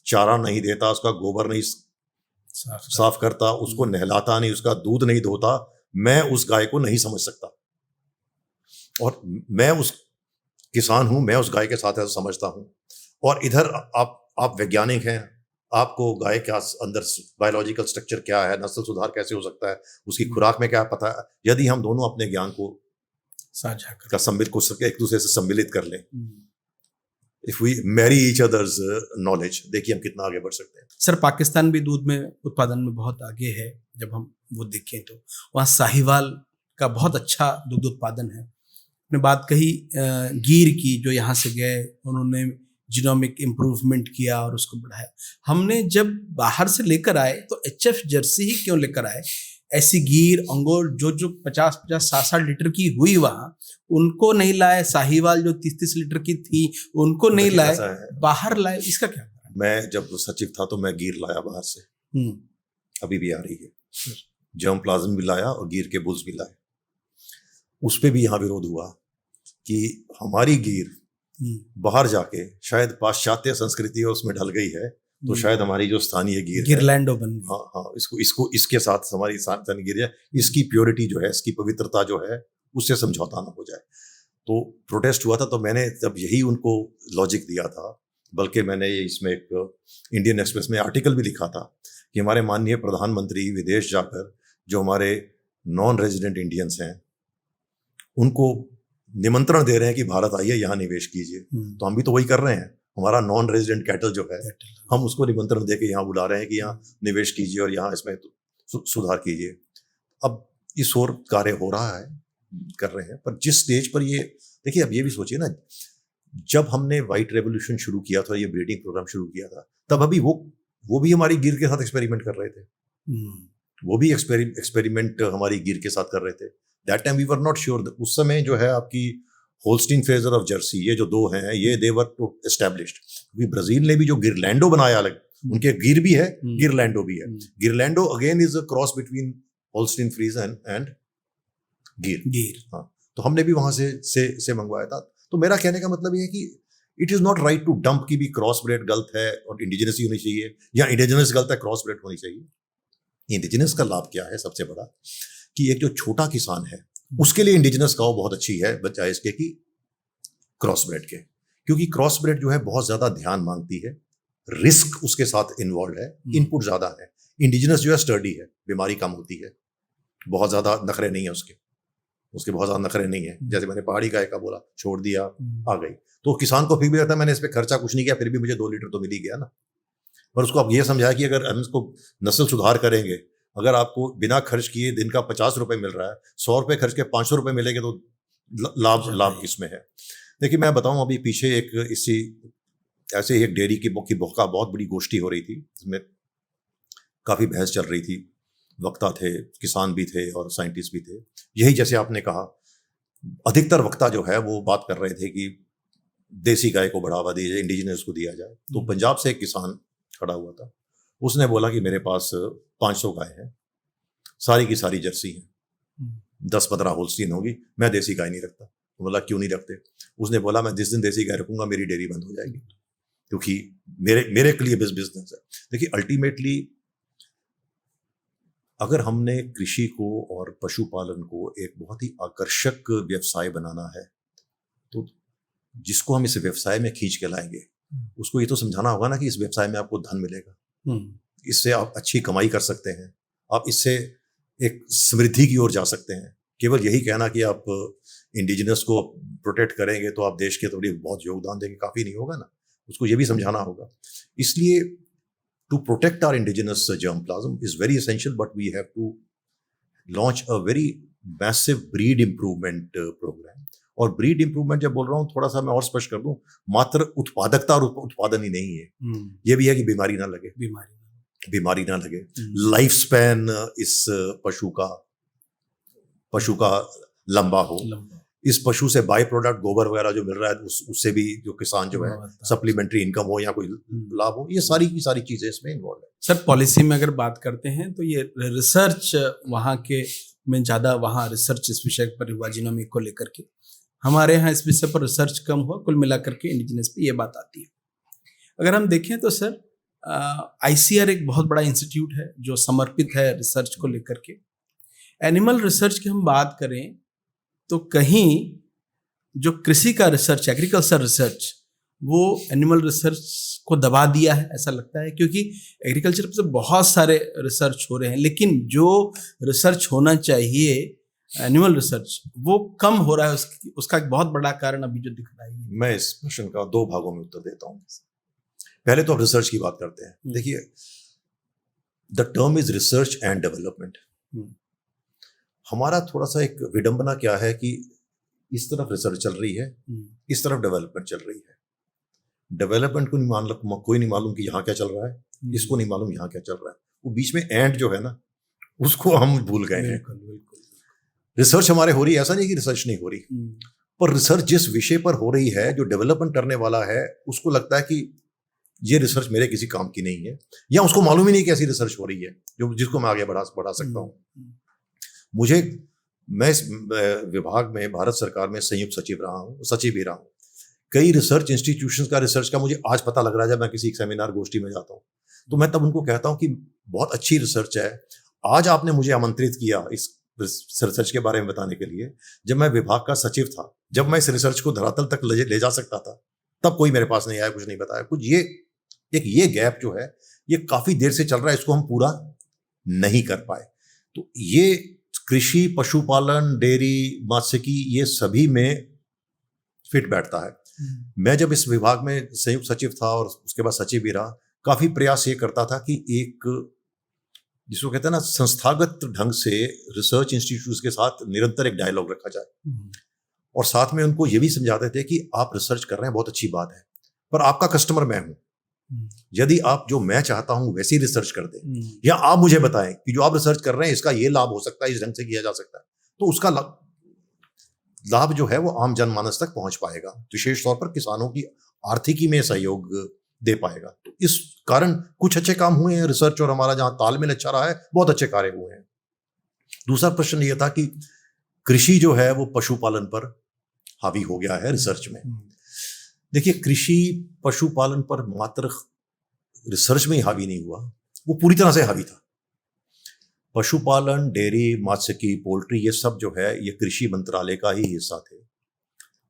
चारा नहीं देता, उसका गोबर नहीं साफ करता, उसको नहलाता नहीं, उसका दूध नहीं धोता, मैं उस गाय को नहीं समझ सकता। और मैं उस किसान हूं, मैं उस गाय के साथ ऐसा समझता हूं। और इधर आप वैज्ञानिक हैं, आपको गाय के अंदर बायोलॉजिकल स्ट्रक्चर क्या है, नस्ल सुधार कैसे हो सकता है, उसकी खुराक में क्या पता है। यदि हम दोनों अपने ज्ञान को साझा कर एक दूसरे से सम्मिलित कर लें, if we marry each others knowledge, देखिए हम कितना आगे बढ़ सकते हैं। सर, पाकिस्तान भी दूध में उत्पादन में बहुत आगे है। जब हम वो देखें तो वहाँ साहिवाल का बहुत अच्छा दूध उत्पादन है। आपने बात कही गिर की, जो यहाँ से गए, उन्होंने जीनोमिक इम्प्रूवमेंट किया और उसको बढ़ाया। हमने जब बाहर से लेकर आए तो HF जर्सी ही क्यों लेकर आए? ऐसी गिर अंगोर जो 50-50 60 लीटर की हुई वहाँ, उनको नहीं लाए। साहिवाल जो 30-30 लीटर की थी, उनको नहीं लाए, बाहर लाए। इसका क्या कारण? मैं जब सचिव था तो मैं गिर लाया बाहर से, अभी भी आ रही है। जर्म प्लाज्म भी लाया और गिर के बुल्स भी लाए। उस पे भी यहाँ विरोध हुआ कि हमारी गिर बाहर जाके शायद पाश्चात्य संस्कृति और उसमें ढल गई है, तो शायद हमारी जो स्थानीय गिरलैंडो बन गई। हाँ, इसके साथ हमारी स्थानीय गिर है, इसकी प्योरिटी जो है, इसकी पवित्रता जो है, उससे समझौता ना हो जाए। तो प्रोटेस्ट हुआ था। तो मैंने जब यही उनको लॉजिक दिया था, बल्कि मैंने इसमें एक इंडियन एक्सप्रेस में आर्टिकल भी लिखा था कि हमारे माननीय प्रधानमंत्री विदेश जाकर जो हमारे नॉन रेजिडेंट इंडियंस हैं उनको निमंत्रण दे रहे हैं कि भारत आइए, यहाँ निवेश कीजिए। तो हम भी तो वही कर रहे हैं। हमारा नॉन रेजिडेंट कैटल जो है, हम उसको निमंत्रण दे के यहाँ बुला रहे हैं कि यहाँ निवेश कीजिए और यहाँ इसमें सुधार कीजिए। अब इस ओर कार्य हो रहा है, कर रहे हैं। पर जिस स्टेज पर ये देखिए, अब ये भी सोचिए ना, जब हमने व्हाइट रेवोल्यूशन शुरू किया था, ये ब्रीडिंग प्रोग्राम शुरू किया था, तब अभी वो भी हमारी गिर के साथ एक्सपेरिमेंट कर रहे थे। वो भी एक्सपेरिमेंट हमारी गिर के साथ कर रहे थे। That time we were not sure. उस समय जो है आपकी होल्स्टीन फ्रेजर और जर्सी, ये जो दो हैं, ये दे वर एस्टैब्लिश्ड। ब्राजील ने भी जो गिरलैंडो बनाया अलग, उनके गिर भी है, गिरलैंडो भी है। Girolando again is a cross between Holstein Friesian and Gir. हाँ, तो हमने भी वहां से मंगवाया था। तो मेरा कहने का मतलब ये है कि it is not right to dump की भी क्रॉस ब्रेड गलत है और इंडिजिनस ही होनी चाहिए, या इंडिजिनस गलत है, क्रॉस ब्रेड होनी चाहिए। इंडिजिनस का लाभ क्या है सबसे बड़ा, कि एक जो छोटा किसान है उसके लिए इंडिजिनस काऊ बहुत अच्छी है बजाय इसके कि क्रॉस ब्रेड के। क्योंकि क्रॉस ब्रेड जो है बहुत ज्यादा ध्यान मांगती है, रिस्क उसके साथ इन्वॉल्व है, इनपुट ज्यादा है। इंडिजिनस जो है स्टर्डी है, बीमारी कम होती है, बहुत ज्यादा नखरे नहीं है उसके बहुत ज्यादा नखरे नहीं है। जैसे मैंने पहाड़ी गाय का बोला, छोड़ दिया, आ गई, तो किसान को फिर भी लगता है मैंने इस पर खर्चा कुछ नहीं किया, फिर भी मुझे 2 लीटर तो मिल ही गया ना। पर उसको आप ये समझाया कि अगर हम इसको नस्ल सुधार करेंगे, अगर आपको बिना खर्च किए दिन का 50 रुपए मिल रहा है, 100 रुपए खर्च के 500 रुपए मिलेंगे, तो लाभ किसमें है। देखिए मैं बताऊं, अभी पीछे एक इसी ऐसे ही एक डेयरी की बहुत बड़ी गोष्ठी हो रही थी, जिसमें काफी बहस चल रही थी। वक्ता थे, किसान भी थे और साइंटिस्ट भी थे। यही जैसे आपने कहा, अधिकतर वक्ता जो है वो बात कर रहे थे कि देसी गाय को बढ़ावा दिया जाए, इंडिजिनस को दिया जाए। तो पंजाब से एक किसान खड़ा हुआ था, उसने बोला कि मेरे पास 500 गाय हैं, सारी की सारी जर्सी हैं, 10-15 होल्स्टीन होगी, मैं देसी गाय नहीं रखता। तो बोला क्यों नहीं रखते? उसने बोला मैं जिस दिन देसी गाय रखूंगा मेरी डेयरी बंद हो जाएगी, क्योंकि मेरे के लिए बिजनेस है। देखिए अल्टीमेटली अगर हमने कृषि को और पशुपालन को एक बहुत ही आकर्षक व्यवसाय बनाना है, तो जिसको हम इस व्यवसाय में खींच के लाएंगे उसको ये तो समझाना होगा ना कि इस व्यवसाय में आपको धन मिलेगा, इससे आप अच्छी कमाई कर सकते हैं, आप इससे एक समृद्धि की ओर जा सकते हैं। केवल यही कहना कि आप इंडिजिनस को प्रोटेक्ट करेंगे तो आप देश के थोड़ी बहुत योगदान देंगे, काफी नहीं होगा ना, उसको ये भी समझाना होगा। इसलिए to protect our indigenous germplasm is very essential, but we have to launch a very massive breed improvement program. और breed improvement जब बोल रहा हूँ, थोड़ा सा मैं और स्पष्ट कर दूं, मात्र उत्पादकता और उत्पादन ही नहीं है, ये भी है कि बीमारी ना लगे। बीमारी ना लगे, लाइफ स्पैन इस पशु का लंबा हो, इस पशु से बाई प्रोडक्ट गोबर वगैरह जो मिल रहा है उससे भी जो किसान जो है सप्लीमेंट्री इनकम हो या कोई लाभ हो, ये सारी की सारी चीजें इसमें इन्वॉल्व है। सर पॉलिसी में अगर बात करते हैं तो ये रिसर्च वहाँ के में ज़्यादा, वहाँ रिसर्च इस विषय पर हुआ जीनोमिक को लेकर के, हमारे यहाँ इस विषय पर रिसर्च कम हुआ, कुल मिलाकर के इंडिजिनस पे ये बात आती है। अगर हम देखें तो सर ICAR एक बहुत बड़ा इंस्टीट्यूट है जो समर्पित है रिसर्च को लेकर के। एनिमल रिसर्च की हम बात करें तो कहीं जो कृषि का रिसर्च, एग्रीकल्चर रिसर्च, वो एनिमल रिसर्च को दबा दिया है ऐसा लगता है, क्योंकि एग्रीकल्चर पे बहुत सारे रिसर्च हो रहे हैं, लेकिन जो रिसर्च होना चाहिए एनिमल रिसर्च वो कम हो रहा है। उसका एक बहुत बड़ा कारण अभी जो दिख रहा है। मैं इस प्रश्न का 2 भागों में उत्तर देता हूँ। पहले तो अब रिसर्च की बात करते हैं। देखिए, the term is research and development. हमारा थोड़ा सा एक विडंबना क्या है कि इस तरफ रिसर्च चल रही है, इस तरफ डेवलपमेंट चल रही है। डेवलपमेंट को कोई नहीं मालूम कि यहाँ क्या चल रहा है, इसको नहीं मालूम यहाँ क्या चल रहा है। वो बीच में एंड जो है ना, उसको हम भूल गए हैं। रिसर्च हमारे हो रही है, ऐसा नहीं कि रिसर्च नहीं हो रही, पर रिसर्च जिस विषय पर हो रही है, जो डेवलपमेंट करने वाला है, उसको लगता है कि ये रिसर्च मेरे किसी काम की नहीं है, या उसको मालूम ही नहीं कि ऐसी रिसर्च हो रही है जो जिसको मैं आगे बढ़ा सकता हूँ। मैं इस विभाग में, भारत सरकार में संयुक्त सचिव रहा हूँ, सचिव भी रहा हूँ। कई रिसर्च इंस्टीट्यूशंस का रिसर्च का मुझे आज पता लग रहा है जब मैं किसी एक सेमिनार गोष्ठी में जाता हूँ, तो मैं तब उनको कहता हूँ कि बहुत अच्छी रिसर्च है, आज आपने मुझे आमंत्रित किया इस रिसर्च के बारे में बताने के लिए। जब मैं विभाग का सचिव था, जब मैं इस रिसर्च को धरातल तक ले जा सकता था, तब कोई मेरे पास नहीं आया, कुछ नहीं बताया। कुछ ये गैप जो है ये काफी देर से चल रहा है, इसको हम पूरा नहीं कर पाए। तो ये कृषि, पशुपालन, डेयरी, मत्स्यिकी, ये सभी में फिट बैठता है। मैं जब इस विभाग में संयुक्त सचिव था और उसके बाद सचिव भी रहा, काफी प्रयास ये करता था कि एक जिसको कहते हैं ना, संस्थागत ढंग से रिसर्च इंस्टीट्यूट के साथ निरंतर एक डायलॉग रखा जाए, और साथ में उनको ये भी समझाते थे कि आप रिसर्च कर रहे हैं, बहुत अच्छी बात है, पर आपका कस्टमर मैं हूं। यदि आप जो मैं चाहता हूं वैसी रिसर्च कर दें, या आप मुझे बताएं कि जो आप रिसर्च कर रहे हैं इसका ये लाभ हो सकता है, इस ढंग से किया जा सकता है, तो उसका लाभ जो है वो आम जनमानस तक पहुंच पाएगा, विशेष तौर पर किसानों की आर्थिकी में सहयोग दे पाएगा। तो इस कारण कुछ अच्छे काम हुए हैं रिसर्च, और हमारा जहां तालमेल अच्छा रहा है, बहुत अच्छे कार्य हुए हैं। दूसरा प्रश्न यह था कि कृषि जो है वो पशुपालन पर हावी हो गया है रिसर्च में। देखिए, कृषि पशुपालन पर मात्र रिसर्च में ही हावी नहीं हुआ, वो पूरी तरह से हावी था। पशुपालन, डेयरी, मत्स्यिकी, पोल्ट्री, ये सब जो है ये कृषि मंत्रालय का ही हिस्सा थे,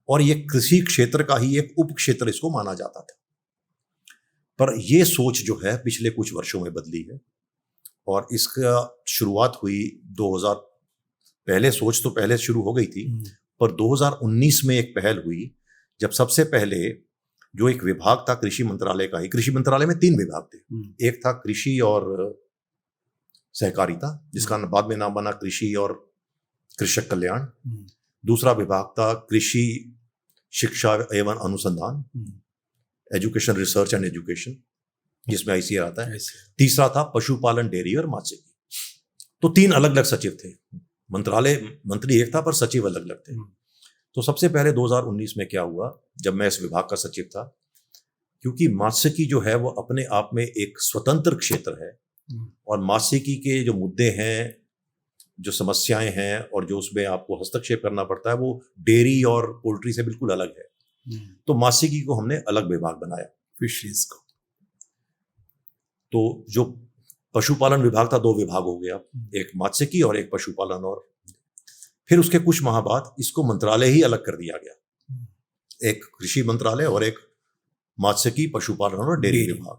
और ये कृषि क्षेत्र का ही एक उप क्षेत्र इसको माना जाता था। पर ये सोच जो है पिछले कुछ वर्षों में बदली है, और इसका शुरुआत हुई 2000, पहले सोच तो पहले शुरू हो गई थी, पर 2019 में एक पहल हुई, जब सबसे पहले जो एक विभाग था कृषि मंत्रालय का ही, कृषि मंत्रालय में 3 विभाग थे, एक था कृषि और सहकारिता, जिसका बाद में नाम बना कृषि और कृषक कल्याण, दूसरा विभाग था कृषि शिक्षा एवं अनुसंधान, एजुकेशन, रिसर्च एंड एजुकेशन, जिसमें ICAR आता है, तीसरा था पशुपालन, डेयरी और मत्स्यिकी। तो 3 अलग अलग सचिव थे, मंत्री एक था पर सचिव अलग अलग थे। तो सबसे पहले 2019 में क्या हुआ, जब मैं इस विभाग का सचिव था, क्योंकि मत्स्यिकी जो है वो अपने आप में एक स्वतंत्र क्षेत्र है, और मत्स्यिकी के जो मुद्दे हैं, जो समस्याएं हैं, और जो उसमें आपको हस्तक्षेप करना पड़ता है, वो डेयरी और पोल्ट्री से बिल्कुल अलग है। तो मत्स्यिकी को हमने अलग विभाग बनाया, फिशरीज को। तो जो पशुपालन विभाग था, 2 विभाग हो गया, एक मत्स्यिकी और एक पशुपालन, और फिर उसके कुछ माह बाद इसको मंत्रालय ही अलग कर दिया गया, एक कृषि मंत्रालय और एक मत्स्यिकी, पशुपालन और डेयरी विभाग,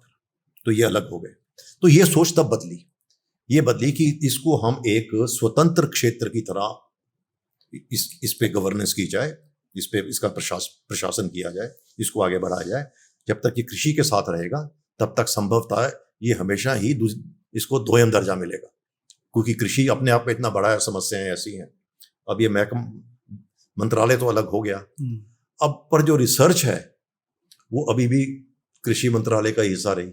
तो ये अलग हो गए। तो ये सोच तब बदली कि इसको हम एक स्वतंत्र क्षेत्र की तरह इस पे गवर्नेंस की जाए, इस पे इसका प्रशासन किया जाए, इसको आगे बढ़ाया जाए। जब तक ये कृषि के साथ रहेगा तब तक संभवतः ये हमेशा ही इसको 2ym दर्जा मिलेगा, क्योंकि कृषि अपने आप में इतना बड़ा है, समस्याएं ऐसी हैं। अब ये मंत्रालय तो अलग हो गया, अब पर जो रिसर्च है वो अभी भी कृषि मंत्रालय का हिस्सा रही।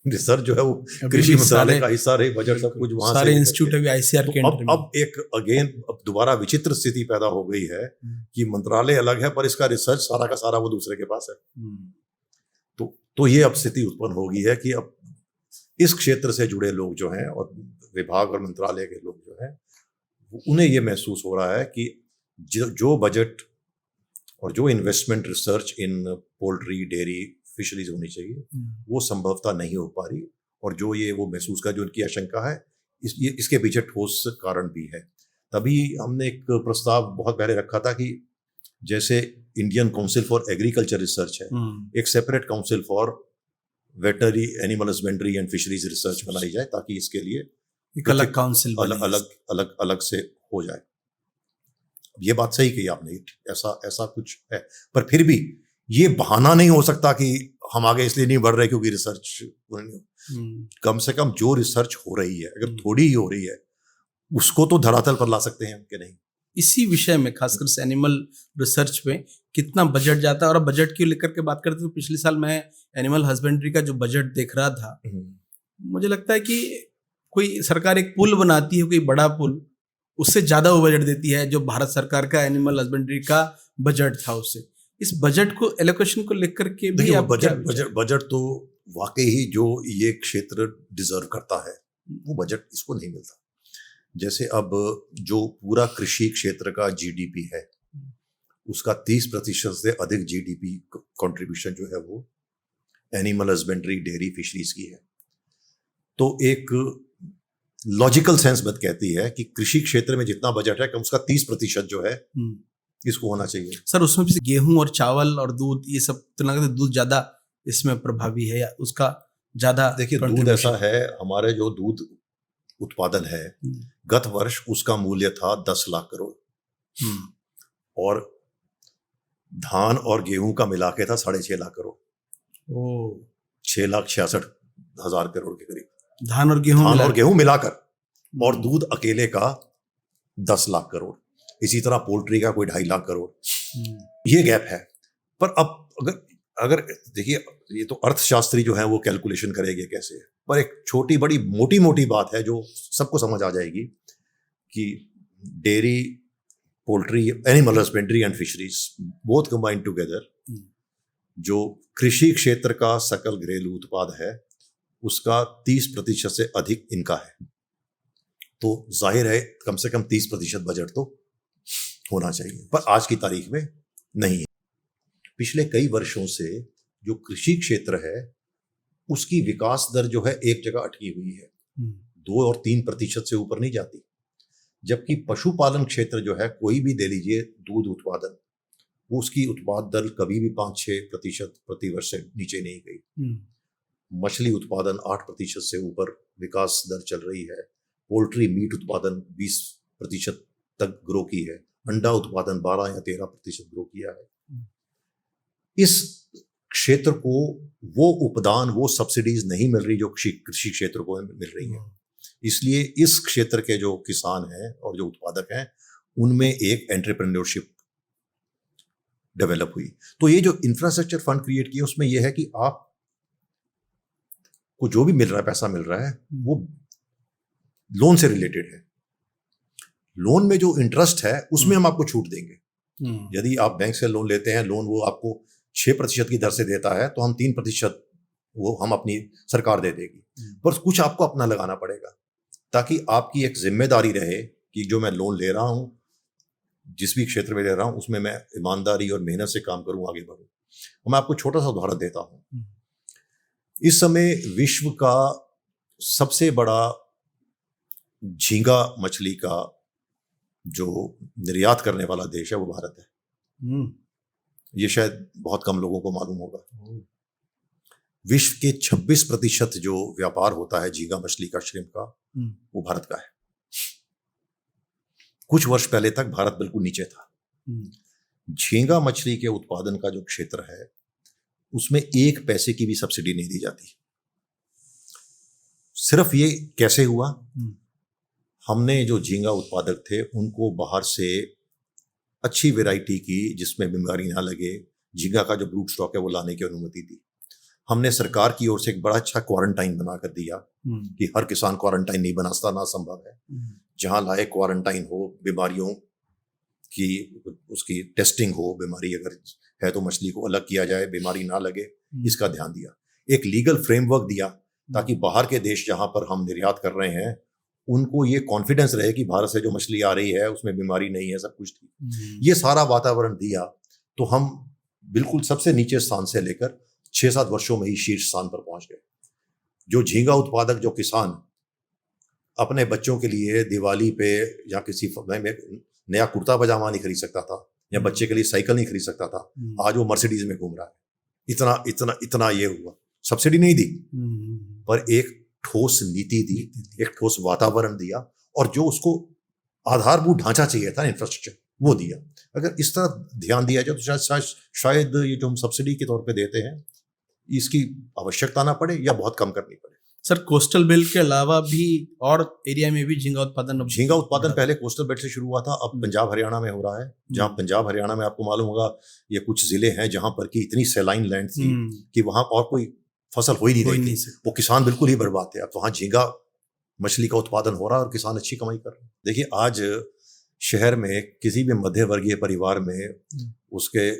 रिसर्च जो है वो अभी कृषि भी मंत्रालय का हिस्सा रही, बजट सब कुछ वहां से सारे ही इंस्टीट्यूट करते अभी आईसीआर हैं। के तो अंडर में। अब एक अब दोबारा विचित्र स्थिति पैदा हो गई है कि मंत्रालय अलग है पर इसका रिसर्च सारा का सारा वो दूसरे के पास है। तो ये अब स्थिति उत्पन्न हो गई है कि अब इस क्षेत्र से जुड़े लोग जो हैं और विभाग और मंत्रालय के लोग जो हैं, उन्हें ये महसूस हो रहा है कि जो बजट और जो इन्वेस्टमेंट रिसर्च इन पोल्ट्री, डेयरी, फिशरीज होनी चाहिए, वो संभवतः नहीं हो पा रही। और जो ये वो महसूस का जो उनकी आशंका है, इसके पीछे ठोस कारण भी है। तभी हमने एक प्रस्ताव बहुत पहले रखा था कि जैसे Indian council for agriculture research है, एक separate council for veterinary, animal husbandry and fisheries research बनाई जाए, ताकि इसके लिए एक अलग काउंसिल अलग से हो जाए। ये बात सही कही आपने, ऐसा कुछ है, पर फिर भी ये बहाना नहीं हो सकता कि हम आगे इसलिए नहीं बढ़ रहे क्योंकि रिसर्च कम से कम जो रिसर्च हो रही है, अगर थोड़ी ही हो रही है, उसको तो धरातल पर ला सकते हैं कि नहीं। इसी विषय में खासकर से एनिमल रिसर्च में कितना बजट जाता है, और बजट की लेकर के बात करते तो पिछले साल मैं एनिमल हस्बेंड्री का जो बजट देख रहा था, मुझे लगता है कि कोई सरकार एक पुल बनाती है, कोई बड़ा पुल, उससे ज्यादा वो बजट देती है जो भारत सरकार का एनिमल हस्बेंड्री का बजट था उससे। इस बजट को एलोकेशन को लेकर के भी बजट तो वाकई ही जो ये क्षेत्र डिजर्व करता है वो बजट इसको नहीं मिलता। जैसे अब जो पूरा कृषि क्षेत्र का जीडीपी है, उसका 30% से अधिक जीडीपी कंट्रीब्यूशन जो है वो एनिमल हस्बेंड्री, डेयरी, फिशरीज की है। तो एक लॉजिकल सेंस बात कहती है कि कृषि क्षेत्र में जितना बजट है कम उसका 30% जो है इसको होना चाहिए। सर उसमें भी गेहूं और चावल और दूध, ये सब तुलना करते दूध ज्यादा इसमें प्रभावी है या उसका ज्यादा? देखिए, दूध ऐसा है, हमारे जो दूध उत्पादन है, गत वर्ष उसका मूल्य था 10 लाख करोड़, और धान और गेहूं का मिला के था 6.5 लाख करोड़। 6,66,000 करोड़ के करीब धान और गेहूं मिलाकर, और दूध अकेले का 10 लाख करोड़। इसी तरह पोल्ट्री का कोई 2.5 लाख करोड़। ये गैप है। पर अब अगर देखिए, ये तो अर्थशास्त्री जो है वो कैलकुलेशन करेंगे कैसे, पर एक छोटी बड़ी मोटी बात है जो सबको समझ आ जाएगी कि dairy, poultry, animal husbandry and fisheries both combined together, जो कृषि क्षेत्र का सकल घरेलू उत्पाद है उसका 30% से अधिक इनका है। तो जाहिर है कम से कम 30% बजट तो होना चाहिए, पर आज की तारीख में नहीं है। पिछले कई वर्षों से जो कृषि क्षेत्र है उसकी विकास दर जो है एक जगह अटकी हुई है, 2 और 3% से ऊपर नहीं जाती। जबकि पशुपालन क्षेत्र जो है, कोई भी दे लीजिए दूध उत्पादन, वो उसकी उत्पाद दर कभी भी 5-6% प्रति वर्ष से नीचे नहीं गई। मछली उत्पादन 8% से ऊपर विकास दर चल रही है। पोल्ट्री मीट उत्पादन 20% तक ग्रो की है। अंडा उत्पादन 12 या 13% ग्रो किया है। इस क्षेत्र को वो उपदान, वो सब्सिडीज नहीं मिल रही जो कृषि क्षेत्र को मिल रही है। इसलिए इस क्षेत्र के जो किसान हैं और जो उत्पादक हैं उनमें एक एंटरप्रेन्योरशिप डेवलप हुई। तो ये जो इंफ्रास्ट्रक्चर फंड क्रिएट किया उसमें यह है कि आप को जो भी मिल रहा है, पैसा मिल रहा है, वो लोन से रिलेटेड है। लोन में जो इंटरेस्ट है उसमें हम आपको छूट देंगे। यदि आप बैंक से लोन लेते हैं, लोन वो आपको 6% की दर से देता है, तो हम 3% वो हम अपनी सरकार दे देगी, पर कुछ आपको अपना लगाना पड़ेगा, ताकि आपकी एक जिम्मेदारी रहे कि जो मैं लोन ले रहा हूं, जिस भी क्षेत्र में ले रहा हूं, उसमें मैं ईमानदारी और मेहनत से काम करूं, आगे बढ़ूं। मैं आपको छोटा सा उदाहरण देता हूं। इस समय विश्व का सबसे बड़ा झींगा मछली का जो निर्यात करने वाला देश है वो भारत है। ये शायद बहुत कम लोगों को मालूम होगा। विश्व के 26% जो व्यापार होता है झींगा मछली का, श्रिम्प का, वो भारत का है। कुछ वर्ष पहले तक भारत बिल्कुल नीचे था। झींगा मछली के उत्पादन का जो क्षेत्र है उसमें 1 पैसे की भी सब्सिडी नहीं दी जाती। सिर्फ ये कैसे हुआ? हमने जो झींगा उत्पादक थे उनको बाहर से अच्छी वैरायटी की, जिसमें बीमारी ना लगे, झींगा का जो ब्रूट स्टॉक है वो लाने की अनुमति दी। हमने सरकार की ओर से एक बड़ा अच्छा क्वारंटाइन बना कर दिया कि हर किसान क्वारंटाइन नहीं बनाता, ना संभव है। जहाँ लायक क्वारंटाइन हो, बीमारियों की उसकी टेस्टिंग हो, बीमारी अगर है तो मछली को अलग किया जाए, बीमारी ना लगे, इसका ध्यान दिया। एक लीगल फ्रेमवर्क दिया ताकि बाहर के देश जहाँ पर हम निर्यात कर रहे हैं उनको ये कॉन्फिडेंस रहे कि भारत से जो मछली आ रही है उसमें बीमारी नहीं है, सब कुछ ठीक। ये सारा वातावरण दिया तो हम बिल्कुल सबसे नीचे स्थान से लेकर 6-7 वर्षों में ही शीर्ष स्थान पर पहुंच गए। जो झींगा उत्पादक, जो किसान अपने बच्चों के लिए दिवाली पे या किसी में नया कुर्ता पजामा नहीं खरीद सकता था या बच्चे के लिए साइकिल नहीं खरीद सकता था, आज वो मर्सिडीज में घूम रहा है। इतना इतना इतना ये हुआ। सब्सिडी नहीं दी पर एक ठोस नीति दी, एक ठोस वातावरण दिया और जो उसको आधारभूत ढांचा चाहिए था, इंफ्रास्ट्रक्चर, वो दिया। अगर इस तरह ध्यान दिया जाए तो शायद ये जो हम सब्सिडी के तौर पे देते हैं इसकी आवश्यकता ना पड़े या बहुत कम करनी पड़े। सर, कोस्टल बेल्ट के अलावा भी और एरिया में भी झींगा उत्पादन पहले कोस्टल बेल्ट से शुरू हुआ था, अब पंजाब हरियाणा में हो रहा है। जहाँ पंजाब हरियाणा में आपको मालूम होगा ये कुछ जिले हैं जहाँ पर की इतनी सैलाइन लैंड थी कि वहां और कोई फसल हो ही नहीं रही, वो किसान बिल्कुल ही बर्बाद थे। अब वहां झींगा मछली का उत्पादन हो रहा है और किसान अच्छी कमाई कर रहे हैं। देखिए आज शहर में किसी भी मध्य वर्गीय परिवार में उसके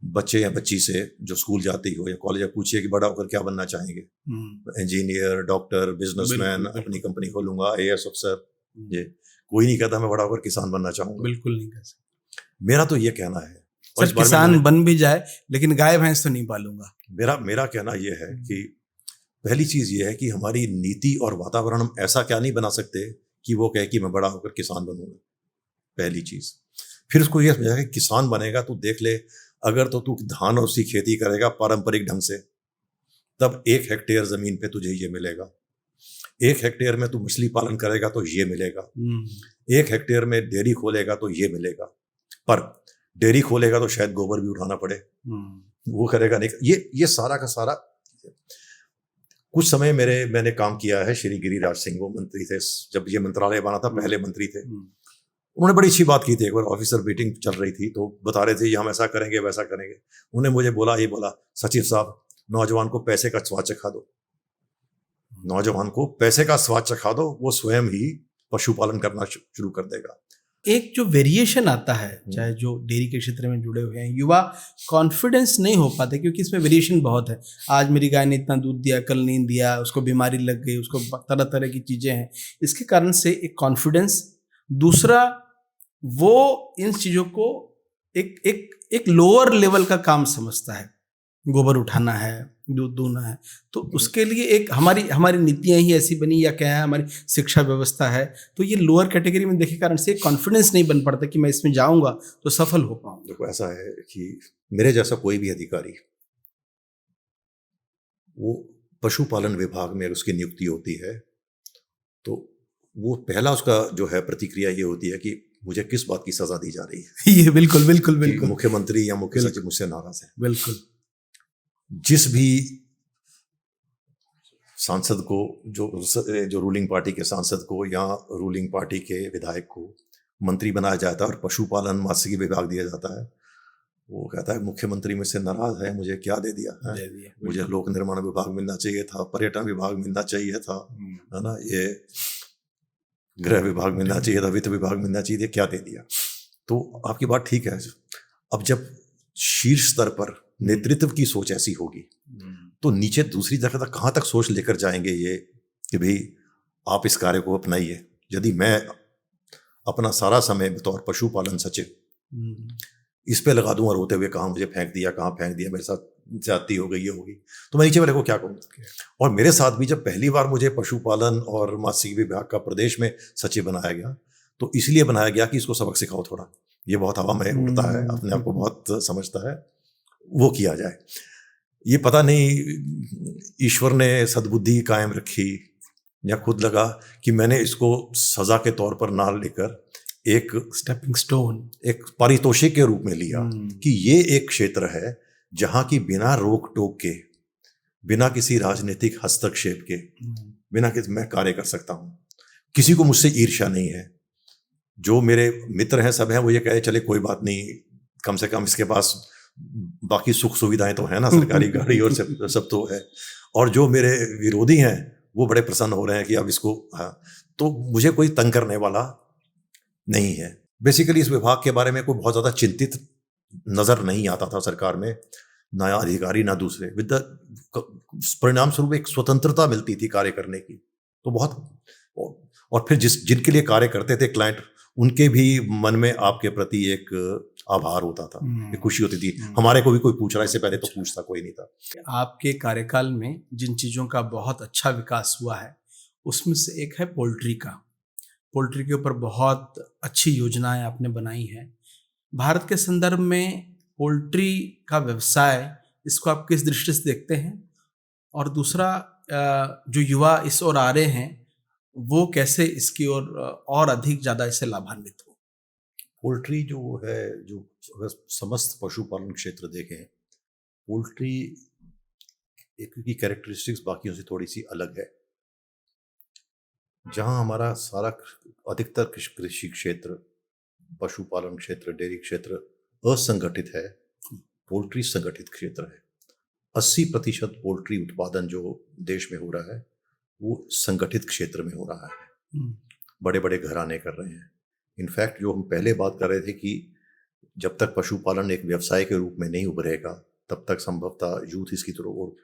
बच्चे या बच्ची से जो स्कूल जाती हो या कॉलेज, पूछिए कि बड़ा होकर क्या बनना चाहेंगे, इंजीनियर, डॉक्टर, बिजनेसमैन, अपनी कंपनी खोलूंगा, आईएएस अफसर, ये कोई नहीं कहता मैं बड़ा होकर किसान बनना चाहूंगा। बिल्कुल नहीं कह सकता। मेरा तो ये कहना है, सर किसान बन भी जाए लेकिन गाय भैंस तो नहीं पालूंगा। मेरा कहना यह है कि पहली चीज ये है कि हमारी नीति और वातावरण हम ऐसा क्या नहीं बना सकते कि वो कहे कि मैं बड़ा होकर किसान बनूंगा, पहली चीज। फिर उसको ये समझा कि किसान बनेगा तो देख ले, अगर तो तू धान और उसकी खेती करेगा पारंपरिक ढंग से, तब 1 हेक्टेयर जमीन पे तुझे ये मिलेगा। 1 हेक्टेयर में तू मछली पालन करेगा तो ये मिलेगा। 1 हेक्टेयर में डेयरी खोलेगा तो ये मिलेगा। पर डेयरी खोलेगा तो शायद गोबर भी उठाना पड़े, वो करेगा नहीं। ये सारा का सारा। कुछ समय मैंने काम किया है, श्री गिरिराज सिंह वो मंत्री थे, जब ये मंत्रालय बना था पहले मंत्री थे। उन्होंने बड़ी अच्छी बात की थी। एक बार ऑफिसर मीटिंग चल रही थी तो बता रहे थे ये हम ऐसा करेंगे वैसा करेंगे। उन्होंने मुझे बोला सचिव साहब, नौजवान को पैसे का स्वाद चखा दो, नौजवान को पैसे का स्वाद चखा दो, वो स्वयं ही पशुपालन करना शुरू कर देगा। एक जो वेरिएशन आता है, चाहे जो डेयरी के क्षेत्र में जुड़े हुए हैं, युवा कॉन्फिडेंस नहीं हो पाते क्योंकि इसमें वेरिएशन बहुत है। आज मेरी गाय ने इतना दूध दिया, कल नहीं दिया, उसको बीमारी लग गई, उसको तरह तरह की चीज़ें हैं। इसके कारण से एक कॉन्फिडेंस, दूसरा वो इन चीज़ों को एक लोअर लेवल का काम समझता है। गोबर उठाना है, दूध दूहना है, तो उसके लिए एक हमारी नीतियाँ ही ऐसी बनी या क्या है, हमारी शिक्षा व्यवस्था है, तो ये लोअर कैटेगरी में देखे कारण से कॉन्फिडेंस नहीं बन पड़ता कि मैं इसमें जाऊंगा तो सफल हो पाऊंगा। देखो ऐसा है कि मेरे जैसा कोई भी अधिकारी, वो पशुपालन विभाग में उसकी नियुक्ति होती है तो वो पहला उसका जो है प्रतिक्रिया ये होती है कि मुझे किस बात की सजा दी जा रही है। ये बिल्कुल बिल्कुल बिल्कुल मुख्यमंत्री या मुख्य सचिव मुझसे नाराज है। बिल्कुल। जिस भी सांसद को, जो रूलिंग पार्टी के सांसद को या रूलिंग पार्टी के विधायक को मंत्री बनाया जाता है और पशुपालन मत्स्य विभाग दिया जाता है, वो कहता है मुख्यमंत्री मुझसे नाराज है, मुझे क्या दे दिया है, मुझे लोक निर्माण विभाग मिलना चाहिए था, पर्यटन विभाग मिलना चाहिए था, है ना, ये गृह विभाग मिलना चाहिए था, वित्त विभाग मिलना चाहिए, क्या दे दिया। तो आपकी बात ठीक है। अब जब शीर्ष स्तर पर नेतृत्व की सोच ऐसी होगी तो नीचे दूसरी जगह तक कहाँ तक सोच लेकर जाएंगे ये कि भाई आप इस कार्य को अपनाइए। यदि मैं अपना सारा समय बतौर पशुपालन सचिव इस पे लगा दूंगा रोते हुए, कहाँ मुझे फेंक दिया, कहाँ फेंक दिया, मेरे साथ जाती हो गई, ये होगी, तो मैं नीचे वाले को क्या कहूँगा। और मेरे साथ भी जब पहली बार मुझे पशुपालन और मत्स्य विभाग का प्रदेश में सचिव बनाया गया तो इसलिए बनाया गया कि इसको सबक सिखाओ थोड़ा, ये बहुत हवा में उड़ता है, अपने आप को बहुत समझता है, वो किया जाए। ये पता नहीं ईश्वर ने सद्बुद्धि कायम रखी या खुद लगा कि मैंने इसको सजा के तौर पर ना लेकर एक स्टेपिंग स्टोन, एक पारितोषिक के रूप में लिया कि ये एक क्षेत्र है जहाँ की बिना रोक टोक के, बिना किसी राजनीतिक हस्तक्षेप के, बिना किसी मैं कार्य कर सकता हूँ। किसी को मुझसे ईर्ष्या नहीं है। जो मेरे मित्र हैं सब हैं वो ये कहे चले कोई बात नहीं, कम से कम इसके पास बाकी सुख सुविधाएं तो है ना, सरकारी गाड़ी और सब तो है। और जो मेरे विरोधी हैं वो बड़े प्रसन्न हो रहे हैं कि अब इसको, हाँ, तो मुझे कोई तंग करने वाला नहीं है। बेसिकली इस विभाग के बारे में कोई बहुत ज़्यादा चिंतित नज़र नहीं आता था सरकार में, ना अधिकारी ना दूसरे। विद द परिणाम स्वरूप एक स्वतंत्रता मिलती थी कार्य करने की, तो बहुत। और फिर जिनके लिए कार्य करते थे क्लाइंट, उनके भी मन में आपके प्रति एक आभार होता था, एक खुशी होती थी। हमारे को भी कोई पूछ रहा है, इससे पहले तो पूछता कोई नहीं था। आपके कार्यकाल में जिन चीज़ों का बहुत अच्छा विकास हुआ है उसमें से एक है पोल्ट्री का। पोल्ट्री के ऊपर बहुत अच्छी योजनाएं आपने बनाई हैं। भारत के संदर्भ में पोल्ट्री का व्यवसाय, इसको आप किस दृष्टि से देखते हैं? और दूसरा, जो युवा इस ओर आ रहे हैं वो कैसे इसकी ओर और अधिक ज़्यादा इससे लाभान्वित हो? पोल्ट्री जो है, जो अगर समस्त पशुपालन क्षेत्र देखें, पोल्ट्री की कैरेक्टरिस्टिक्स बाकियों से थोड़ी सी अलग है। जहां हमारा सारा अधिकतर कृषि क्षेत्र, पशुपालन क्षेत्र, डेयरी क्षेत्र असंगठित है, पोल्ट्री संगठित क्षेत्र है। 80% पोल्ट्री उत्पादन जो देश में हो रहा है वो संगठित क्षेत्र में हो रहा है। बड़े बड़े घराने कर रहे हैं। इनफैक्ट जो हम पहले बात कर रहे थे कि जब तक पशुपालन एक व्यवसाय के रूप में नहीं उभरेगा तब तक संभवतः यूथ इसकी तरफ और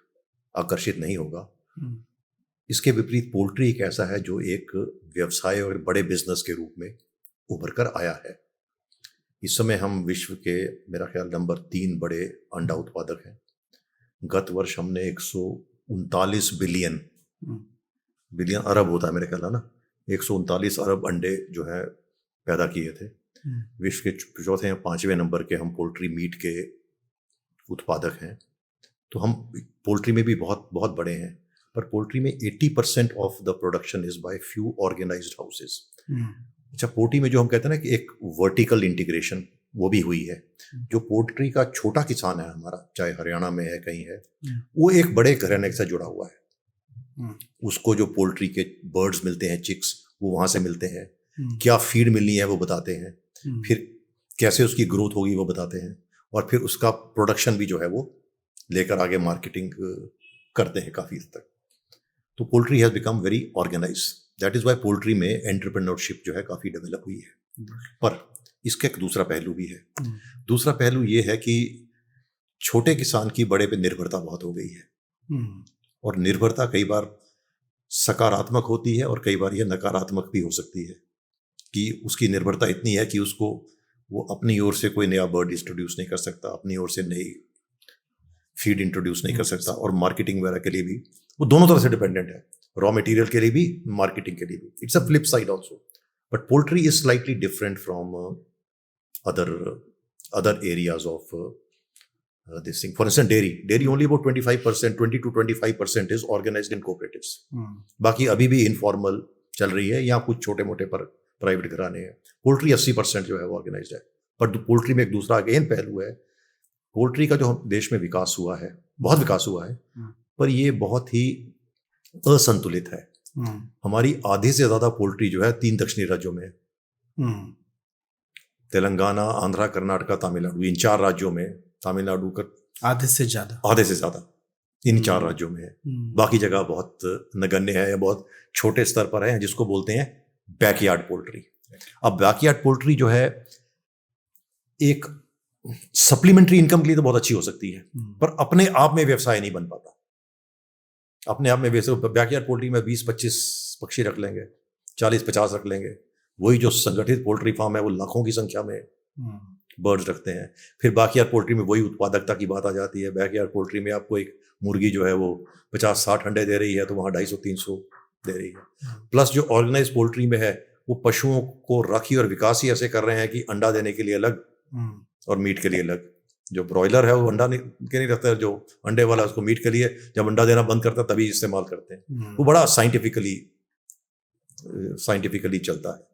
आकर्षित नहीं होगा। इसके विपरीत पोल्ट्री एक ऐसा है जो एक व्यवसाय और बड़े बिजनेस के रूप में उभर कर आया है। इस समय हम विश्व के, मेरा ख्याल, नंबर 3 बड़े अंडा उत्पादक हैं। गत वर्ष हमने 139 बिलियन अरब होता है मेरे ख्याल, है ना, 139 अरब अंडे जो है पैदा किए थे। विश्व के चौथे या 5वें नंबर के हम पोल्ट्री मीट के उत्पादक हैं। तो हम पोल्ट्री में भी बहुत बहुत बड़े हैं। पर पोल्ट्री में 80% of the production is by few organised houses. अच्छा, पोल्ट्री में जो हम कहते हैं ना कि एक वर्टिकल इंटीग्रेशन, वो भी हुई है। जो पोल्ट्री का छोटा किसान है हमारा, चाहे हरियाणा में है, कहीं है, वो एक बड़े घराने से जुड़ा हुआ है। उसको जो पोल्ट्री के बर्ड्स मिलते हैं, चिक्स, वो वहां से मिलते हैं। क्या फीड मिलनी है वो बताते हैं, फिर कैसे उसकी ग्रोथ होगी वो बताते हैं, और फिर उसका प्रोडक्शन भी जो है वो लेकर आगे मार्केटिंग करते हैं काफी हद तक। तो poultry has become very organised. That is why poultry में एंटरप्रेन्योरशिप जो है काफी डेवलप हुई है। पर इसका एक दूसरा पहलू भी है। दूसरा पहलू ये है कि छोटे किसान की बड़े पे निर्भरता बहुत हो गई है। और निर्भरता कई बार सकारात्मक होती है और कई बार यह नकारात्मक भी हो सकती है, कि उसकी निर्भरता इतनी है कि उसको वो अपनी ओर से कोई नया बर्ड इंट्रोड्यूस नहीं कर सकता, अपनी ओर से नई फीड इंट्रोड्यूस नहीं कर सकता, और मार्केटिंग वगैरह के लिए भी वो दोनों तरह से डिपेंडेंट है, रॉ मटेरियल के लिए भी, मार्केटिंग के लिए भी। It's a flip side also. But poultry is slightly different from other areas of this thing. For instance, dairy only about 25%, 20 to 25% is organized in cooperatives. बाकी अभी भी इनफॉर्मल चल रही है, या कुछ छोटे मोटे पर प्राइवेट घराने हैं। पोल्ट्री 80% जो है वो ऑर्गेनाइज्ड है। पर पोल्ट्री में एक दूसरा अगेन पहलू है। पोल्ट्री का जो देश में विकास हुआ है, बहुत विकास हुआ है, पर ये बहुत ही असंतुलित है। हमारी आधे से ज्यादा पोल्ट्री जो है 3 दक्षिणी राज्यों में है। तेलंगाना, आंध्रा, कर्नाटका, तमिलनाडु, इन 4 राज्यों में, तमिलनाडु का आधे से ज्यादा इन 4 राज्यों में है। बाकी जगह बहुत नगण्य है या बहुत छोटे स्तर पर है, जिसको बोलते हैं बैकयार्ड पोल्ट्री। अब बैकयार्ड पोल्ट्री जो है एक सप्लीमेंट्री इनकम के लिए तो बहुत अच्छी हो सकती है, पर अपने आप में व्यवसाय नहीं बन पाता। अपने आप में बैकयार्ड पोल्ट्री में 20-25 पक्षी रख लेंगे, 40-50 रख लेंगे। वही जो संगठित पोल्ट्री फार्म है वो लाखों की संख्या में बर्ड्स रखते हैं। फिर बैकयार्ड पोल्ट्री में वही उत्पादकता की बात आ जाती है। बैकयार्ड पोल्ट्री में आपको एक मुर्गी जो है वो 50-60 अंडे दे रही है, तो वहाँ 250-300 दे रही है। प्लस जो ऑर्गेनाइज पोल्ट्री में है वो पशुओं को राखी और विकास ही ऐसे कर रहे हैं कि अंडा देने के लिए अलग और मीट के लिए अलग। जो ब्रॉयलर है वो अंडा के नहीं रखता है, जो अंडे वाला उसको मीट के लिए, जब अंडा देना बंद करता है तभी इस्तेमाल करते हैं। वो बड़ा साइंटिफिकली चलता है।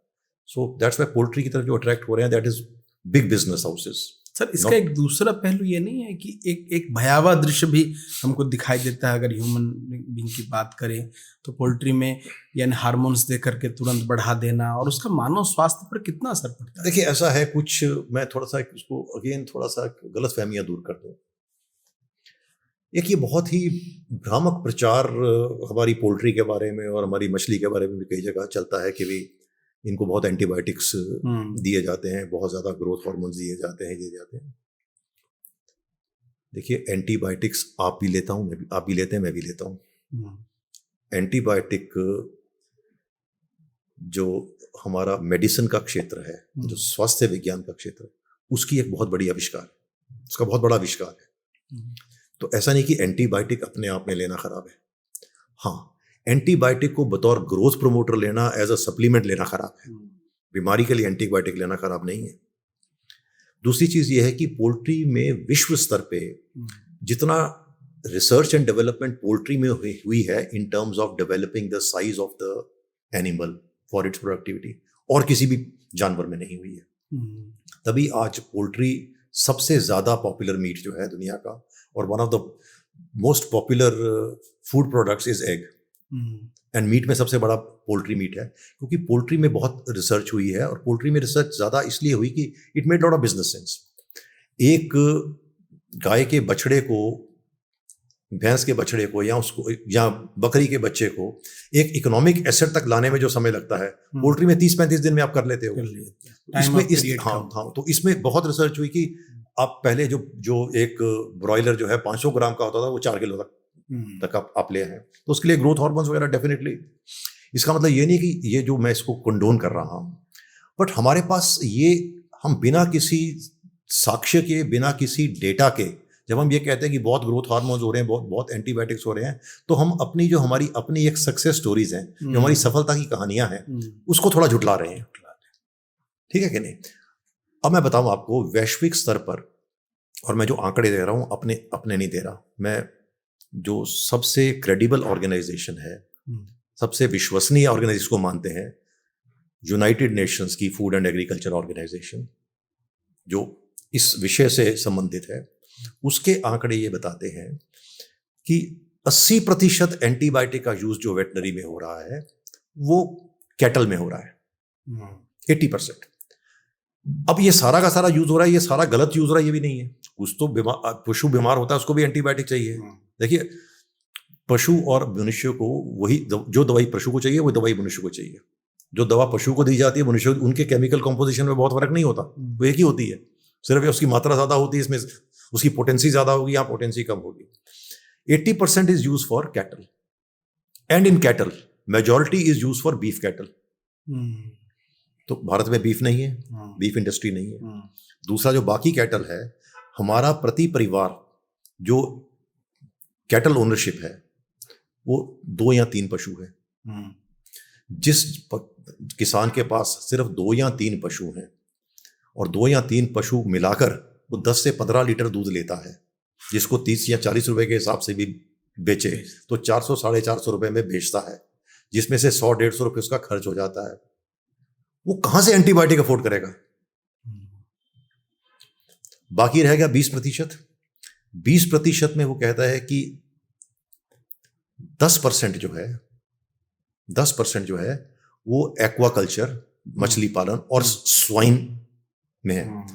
सो दैट्स व्हाई पोल्ट्री की तरफ जो अट्रैक्ट हो रहे हैं, that is big business houses, sir इसका एक दूसरा पहलू ये नहीं है कि एक भयावह दृश्य भी हमको दिखाई देता है, अगर ह्यूमन बीइंग की बात करें तो पोल्ट्री में यानी हार्मोन्स दे करके तुरंत बढ़ा देना, और उसका मानव स्वास्थ्य पर कितना असर पड़ता है? देखिए ऐसा है कुछ, मैं थोड़ा सा उसको अगेन थोड़ा सा गलतफहमियां दूर कर दूं। एक ये बहुत ही भ्रामक प्रचार हमारी पोल्ट्री के बारे में और हमारी मछली के बारे में भी कई जगह चलता है कि भी इनको बहुत एंटीबायोटिक्स दिए जाते हैं, बहुत ज़्यादा ग्रोथ हार्मोन्स दिए जाते हैं। देखिए एंटीबायोटिक्स आप भी लेता हूँ, आप भी लेते हैं, मैं भी लेता हूँ। एंटीबायोटिक जो हमारा मेडिसिन का क्षेत्र है, जो स्वास्थ्य विज्ञान का क्षेत्र है, उसकी एक बहुत बड़ी आविष्कार, उसका बहुत बड़ा आविष्कार है। तो ऐसा नहीं कि एंटीबायोटिक अपने आप में लेना खराब है। हाँ, एंटीबायोटिक को बतौर ग्रोथ प्रमोटर लेना, एज अ सप्लीमेंट लेना खराब है। बीमारी के लिए एंटीबायोटिक लेना खराब नहीं है। दूसरी चीज ये है कि पोल्ट्री में विश्व स्तर पे जितना रिसर्च एंड डेवलपमेंट पोल्ट्री में हुई है इन terms of developing the size of the animal for its productivity, और किसी भी जानवर में नहीं हुई है। तभी आज पोल्ट्री सबसे ज्यादा पॉपुलर मीट जो है दुनिया का, और one of the most popular food products is egg, and meat में सबसे बड़ा पोल्ट्री मीट है, क्योंकि पोल्ट्री में बहुत रिसर्च हुई है। और पोल्ट्री में रिसर्च ज़्यादा इसलिए हुई कि it made lot of business sense. एक गाय के बछड़े को, भैंस के बछड़े को, या उसको, या बकरी के बच्चे को एक इकोनॉमिक एसेट तक लाने में जो समय लगता है, पोल्ट्री में 30-35 दिन में आप कर लेते हो। इसमें तो इसमें बहुत रिसर्च हुई कि आप पहले जो एक ब्रॉयलर जो है 500 ग्राम का होता था, वो 4 किलो तक आप ले हैं। तो उसके लिए ग्रोथ हार्मोन्स वगैरह डेफिनेटली। इसका मतलब ये नहीं कि ये जो मैं इसको कंडोन कर रहा हूँ, बट हमारे पास ये, हम बिना किसी साक्ष्य के, बिना किसी डेटा के, जब हम ये कहते हैं कि बहुत ग्रोथ हार्मोन्स हो रहे हैं, बहुत एंटीबायोटिक्स हो रहे हैं, तो हम अपनी जो हमारी अपनी एक सक्सेस स्टोरीज हैं, जो हमारी सफलता की कहानियां हैं, उसको थोड़ा झुटला रहे हैं। ठीक है कि नहीं? अब मैं बताऊं आपको, वैश्विक स्तर पर, और मैं जो आंकड़े दे रहा हूं अपने नहीं दे रहा, मैं जो सबसे क्रेडिबल ऑर्गेनाइजेशन है, सबसे विश्वसनीय ऑर्गेनाइजेशन को मानते हैं, यूनाइटेड नेशंस की फूड एंड एग्रीकल्चर ऑर्गेनाइजेशन, जो इस विषय से संबंधित है, उसके आंकड़े ये बताते हैं कि 80% एंटीबायोटिक का यूज जो वेटनरी में हो रहा है, वो कैटल में हो रहा है। 80%। अब ये सारा का सारा यूज हो रहा है, ये सारा गलत यूज हो रहा है, ये भी नहीं है। कुछ तो पशु बीमार होता है, उसको भी एंटीबायोटिक चाहिए। देखिए, पशु और मनुष्य को वही जो दवाई पशु को चाहिए, वो दवाई मनुष्य को चाहिए। जो दवा पशु को दी जाती है, मनुष्य, उनके केमिकल कंपोजिशन में बहुत फर्क नहीं होता, वो एक ही होती है, सिर्फ उसकी मात्रा ज्यादा होती है, इसमें उसकी पोटेंसी ज्यादा होगी, यहाँ पोटेंसी कम होगी। 80% is use for cattle, and in cattle majority is use for beef cattle. तो भारत में बीफ नहीं है, बीफ इंडस्ट्री नहीं है। दूसरा, जो बाकी कैटल है, हमारा प्रति परिवार जो कैटल ओनरशिप है, वो 2 या 3 पशु है। जिस किसान के पास सिर्फ 2 या 3 पशु हैं, और 2 या 3 पशु मिलाकर वो 10 से 15 लीटर दूध लेता है, जिसको 30 या 40 रुपए के हिसाब से भी बेचे तो 400-450 रुपए में बेचता है, जिसमें से 100-150 रुपए उसका खर्च हो जाता है। वो कहां से एंटीबायोटिक अफोर्ड करेगा? बाकी रह गया 20%। 20% में वो कहता है कि 10% जो है वो एक्वाकल्चर, मछली पालन और स्वाइन में है।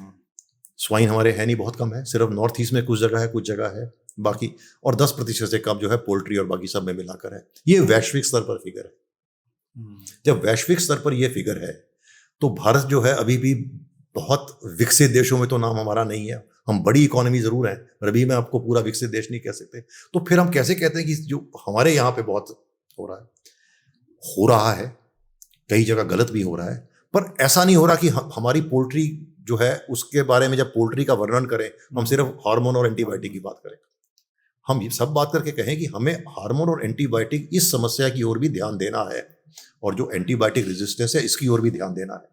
स्वाइन हमारे है नहीं, बहुत कम है, सिर्फ नॉर्थ ईस्ट में कुछ जगह है, कुछ जगह है, बाकी, और 10% से कम जो है पोल्ट्री और बाकी सब में मिलाकर है। ये वैश्विक स्तर पर फिगर है। जब वैश्विक स्तर पर ये फिगर है, तो भारत जो है अभी भी बहुत विकसित देशों में तो नाम हमारा नहीं है। हम बड़ी इकोनॉमी जरूर है, पर अभी मैं आपको पूरा विकसित देश नहीं कह सकते। तो फिर हम कैसे कहते हैं कि जो हमारे यहाँ पे बहुत हो रहा है, कई जगह गलत भी हो रहा है, पर ऐसा नहीं हो रहा कि हमारी पोल्ट्री जो है उसके बारे में जब पोल्ट्री का वर्णन करें, हम सिर्फ हार्मोन और एंटीबायोटिक की बात करें। हम ये सब बात करके कहें कि हमें हार्मोन और एंटीबायोटिक इस समस्या की ओर भी ध्यान देना है, और जो एंटीबायोटिक रेजिस्टेंस है इसकी ओर भी ध्यान देना है।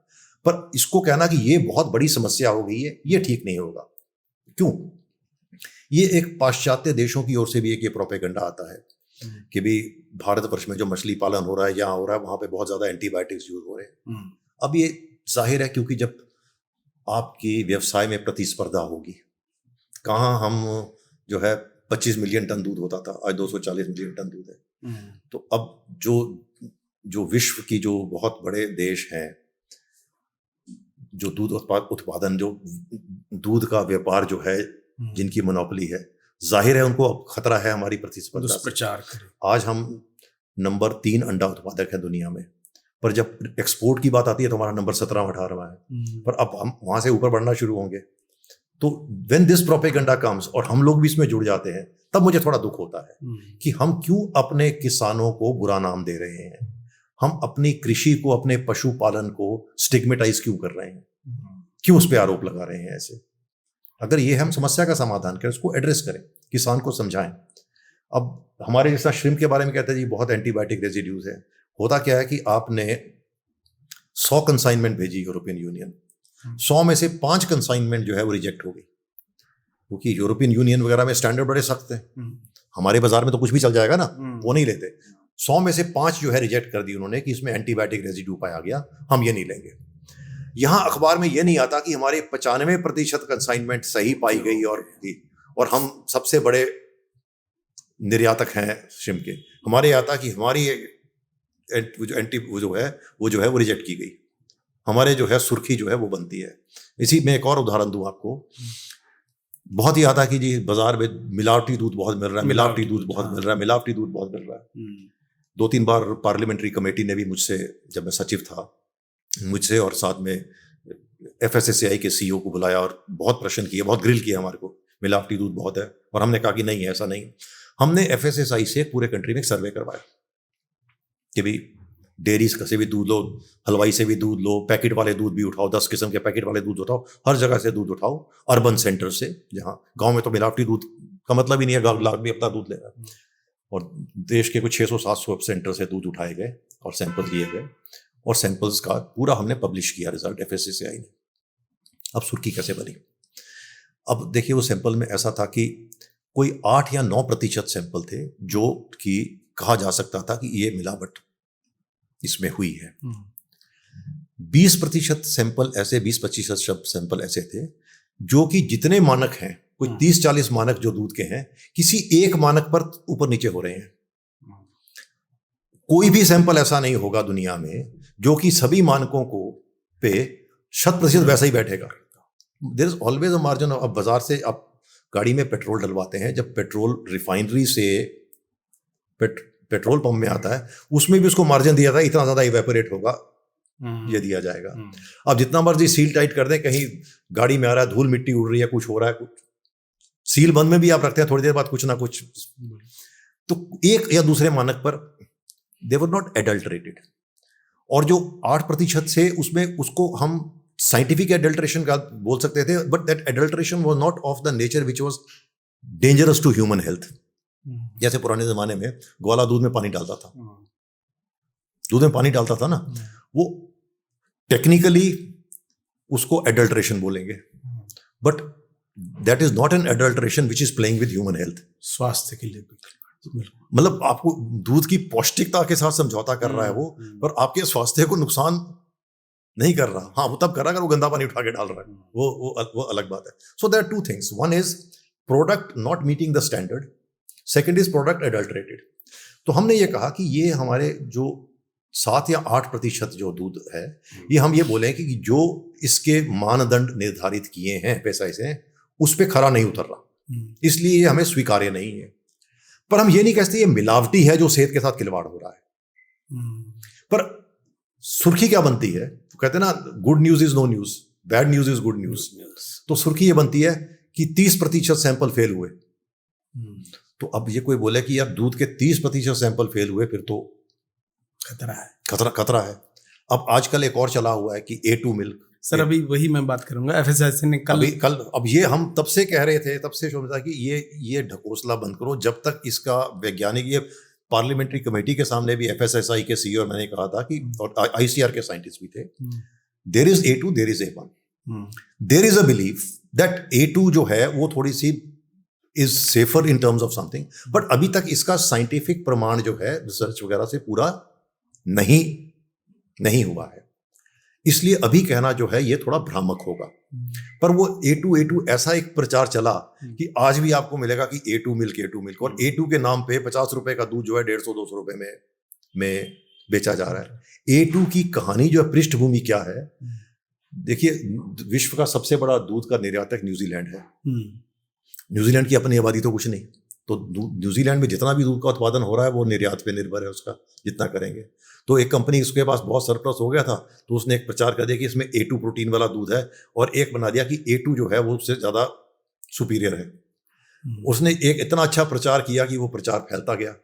पर इसको कहना कि ये बहुत बड़ी समस्या हो गई है, ये ठीक नहीं होगा। क्यों? ये एक पाश्चात्य देशों की ओर से भी एक ये प्रोपेगेंडा आता है कि भी भारतवर्ष में जो मछली पालन हो रहा है, यहाँ हो रहा है, वहां पे बहुत ज्यादा एंटीबायोटिक्स यूज हो रहे हैं। अब ये जाहिर है, क्योंकि जब आपकी व्यवसाय में प्रतिस्पर्धा होगी। कहाँ हम जो है 25 मिलियन टन दूध होता था, आज 240 मिलियन टन दूध है। तो अब जो विश्व की जो बहुत बड़े देश हैं, जो दूध उत्पादन, जो दूध का व्यापार जो है, जिनकी मोनोपोली है, जाहिर है उनको अब खतरा है हमारी प्रतिस्पर्धा से। प्रचार करें। आज हम नंबर 3 अंडा उत्पादक है दुनिया में, पर जब एक्सपोर्ट की बात आती है तो हमारा नंबर 17-18 है। पर अब हम वहां से ऊपर बढ़ना शुरू होंगे। तो व्हेन दिस प्रोपेगेंडा कम्स और हम लोग भी इसमें जुड़ जाते हैं, तब मुझे थोड़ा दुख होता है कि हम क्यों अपने किसानों को बुरा नाम दे रहे हैं, हम अपनी कृषि को, अपने पशुपालन को स्टिग्मेटाइज क्यों कर रहे हैं, क्यों उस पर आरोप लगा रहे हैं ऐसे। अगर ये हम समस्या का समाधान करें, उसको एड्रेस करें, किसान को समझाएं। अब हमारे जैसा श्रिम्प के बारे में कहते हैं जी बहुत एंटीबायोटिक रेजिड्यूज है। होता क्या है कि आपने 100 कंसाइनमेंट भेजी यूरोपियन यूनियन, 100 में से 5 कंसाइनमेंट जो है वो रिजेक्ट हो गई, क्योंकि यूरोपियन यूनियन वगैरह में स्टैंडर्ड बड़े सख्त हैं। हमारे बाजार में तो कुछ भी चल जाएगा ना, वो नहीं लेते। 100 में से 5 जो है रिजेक्ट कर दी उन्होंने कि इसमें एंटीबायोटिक रेजिड्यू पाया गया, हम ये नहीं लेंगे। यहाँ अखबार में ये नहीं आता कि हमारे 95% कंसाइनमेंट सही पाई गई और हम सबसे बड़े निर्यातक हैं श्रिम्प के। हमारे आता कि हमारी वो जो है वो रिजेक्ट की गई, हमारे जो है सुर्खी जो है वो बनती है। इसी में एक और उदाहरण दूं आपको, बहुत ही आता कि जी बाजार में मिलावटी दूध बहुत मिल रहा है, मिलावटी दूध बहुत मिल रहा है, मिलावटी दूध बहुत मिल रहा है। 2-3 बार पार्लियामेंट्री कमेटी ने भी मुझसे, जब मैं सचिव था, मुझसे और साथ में FSSAI के CEO को बुलाया और बहुत प्रश्न किए, बहुत ग्रिल किया हमारे को, मिलावटी दूध बहुत है। और हमने कहा कि नहीं है, ऐसा नहीं। हमने FSSAI से पूरे कंट्री में एक सर्वे करवाया कि भाई डेयरीज से भी दूध लो, हलवाई से भी दूध लो, पैकेट वाले दूध भी उठाओ, 10 किस्म के पैकेट वाले दूध उठाओ, हर जगह से दूध उठाओ, अर्बन सेंटर से, जहाँ गांव में तो मिलावटी दूध का मतलब ही नहीं है, गांव भी अपना दूध ले रहा है। और देश के कुछ 600-700 सेंटर से दूध उठाए गए और सैंपल लिए गए, और सैंपल्स का पूरा हमने पब्लिश किया रिजल्ट FSSAI ने। अब सुर्खी कैसे बनी? अब देखिए, वो सैंपल में ऐसा था कि कोई 8 या 9% सैंपल थे जो कि कहा जा सकता था कि ये मिलावट इसमें हुई है। 20% सैंपल ऐसे, 20-25 सैंपल ऐसे थे जो कि जितने मानक हैं, कोई 30-40 मानक जो दूध के हैं, किसी एक मानक पर ऊपर नीचे हो रहे हैं। कोई भी सैंपल ऐसा नहीं होगा दुनिया में जो कि सभी मानकों को पे 100% वैसा ही बैठेगा। There is always a margin. अब बाजार से आप गाड़ी में पेट्रोल डलवाते हैं, जब पेट्रोल रिफाइनरी से पेट्रोल पंप में आता है, उसमें भी उसको मार्जिन दिया था, इतना ज्यादा इवेपोरेट होगा, ये दिया जाएगा। अब जितना मर्जी सील टाइट कर दें, कहीं गाड़ी में आ रहा है, धूल मिट्टी उड़ रही है, कुछ हो रहा है, कुछ सील बंद में भी आप रखते हैं, थोड़ी देर बाद कुछ ना कुछ, तो एक या दूसरे मानक पर दे वर नॉट एडल्टरेटेड। और जो 8% से, उसमें उसको हम साइंटिफिक एडल्ट्रेशन का बोल सकते थे, but that adulteration was not of the nature which was dangerous to human health. जैसे पुराने जमाने में ग्वाला दूध में पानी डालता था, दूध में पानी डालता था ना, वो टेक्निकली उसको एडल्ट्रेशन बोलेंगे, but that is not an adulteration which is playing with human health. स्वास्थ्य के लिए मतलब आपको दूध की पौष्टिकता के साथ समझौता कर रहा है वो, पर आपके स्वास्थ्य को नुकसान नहीं कर रहा। हाँ, वो तब कर रहा है अगर वो गंदा पानी उठा के डाल रहा है, वो अलग बात है। So there are 2 things, one is product not meeting the standard, second is product adulterated. तो हमने ये कहा कि ये हमारे जो 7 या 8% जो दूध है, ये हम ये बोले कि जो इसके मानदंड निर्धारित किए हैं पैसा से, उस पर खरा नहीं उतर रहा, इसलिए ये हमें स्वीकार्य नहीं है। पर हम ये नहीं कहते ये मिलावटी है जो सेहत के साथ खिलवाड़ हो रहा है। पर सुर्खी क्या बनती है? तो कहते हैं ना, good news is no news, bad news is good news. तो सुर्खी ये बनती है कि 30% सैंपल फेल हुए। तो अब ये कोई बोले कि यार दूध के 30% सैंपल फेल हुए, फिर तो खतरा है। अब आजकल एक और चला हुआ है कि A2 मिल्क। सर अभी वही मैं बात करूंगा, FSSAI ने कल अब ये हम तब से कह रहे थे, तब से सोचा कि ये ढकोसला बंद करो, जब तक इसका वैज्ञानिक, ये पार्लियामेंट्री कमेटी के सामने भी FSSAI के CEO और मैंने कहा था कि, और ICR के साइंटिस्ट भी थे, there is A2, there is A1, there is a belief that A2 जो है वो थोड़ी सी is safer in terms of something, but अभी तक इसका साइंटिफिक प्रमाण जो है रिसर्च वगैरह से पूरा नहीं हुआ है। इसलिए अभी कहना जो है ये थोड़ा भ्रामक होगा। पर वो A2 ऐसा एक प्रचार चला कि आज भी आपको मिलेगा कि A2 मिल्क और A2 के नाम पे 50 रुपए का दूध जो है 150-200 रुपए में बेचा जा रहा है। A2 की कहानी जो है, पृष्ठभूमि क्या है, देखिए, विश्व का सबसे बड़ा दूध का निर्यातक न्यूजीलैंड है। न्यूजीलैंड की अपनी आबादी तो कुछ नहीं, तो न्यूजीलैंड में जितना भी दूध का उत्पादन हो रहा है वो निर्यात पे निर्भर है, उसका जितना करेंगे। तो एक कंपनी, उसके पास बहुत सरप्लस हो गया था, तो उसने एक प्रचार कर दिया कि इसमें A2 प्रोटीन वाला दूध है, और एक बना दिया कि A2 जो है वो उससे ज़्यादा सुपीरियर है। उसने एक इतना अच्छा प्रचार किया कि वो प्रचार फैलता गया,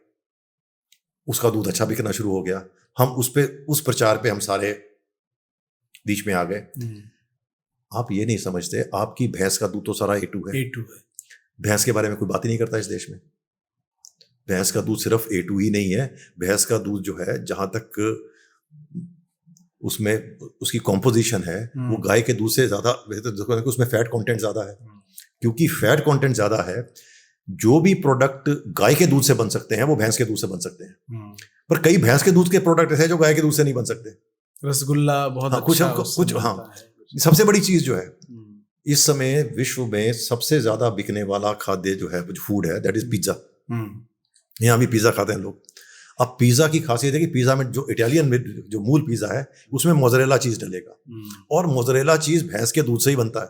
उसका दूध अच्छा बिकना शुरू हो गया। हम उस प्रचार पे हम सारे बीच में आ गए। आप ये नहीं समझते, आपकी भैंस का दूध तो सारा A2 है। भैंस के बारे में कोई बात ही नहीं करता इस देश में। भैंस का दूध सिर्फ A2 ही नहीं है, भैंस का दूध जो है, जहां तक उसमें उसकी कॉम्पोजिशन है, वो गाय के दूध से ज्यादा, उसमें फैट कंटेंट ज्यादा है। क्योंकि फैट कंटेंट ज्यादा है, जो भी प्रोडक्ट गाय के दूध से बन सकते हैं वो भैंस के दूध से बन सकते हैं। पर कई भैंस के दूध के प्रोडक्ट ऐसे हैं जो गाय के दूध से नहीं बन सकते। रसगुल्ला बहुत कुछ सबसे बड़ी चीज जो है इस समय विश्व में सबसे ज्यादा बिकने वाला खाद्य जो है, जो फूड है, दैट इज पिज्जा। यहाँ भी पिज्जा खाते हैं लोग। अब पिज्जा की खासियत है कि पिज्जा में जो इटालियन में जो मूल पिज्जा है उसमें मोज़रेला चीज डलेगा, और मोज़रेला चीज भैंस के दूध से ही बनता है।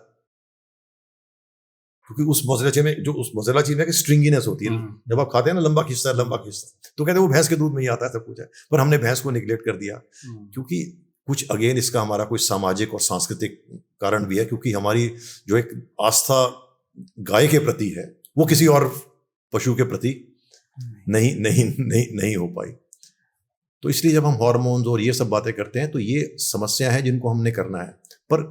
क्योंकि उस मोज़रेला चीज में स्ट्रिंगीनेस होती है, जब आप खाते हैं ना, लंबा खिस्सा तो कहते हैं वो भैंस के दूध में ही आता है, सब कुछ है। पर हमने भैंस को निगलेक्ट कर दिया, क्योंकि कुछ अगेन इसका हमारा कुछ सामाजिक और सांस्कृतिक कारण भी है, क्योंकि हमारी जो एक आस्था गाय के प्रति है वो किसी और पशु के प्रति नहीं हो पाई। तो इसलिए जब हम हार्मोन्स और ये सब बातें करते हैं तो ये समस्या है जिनको हमने करना है। पर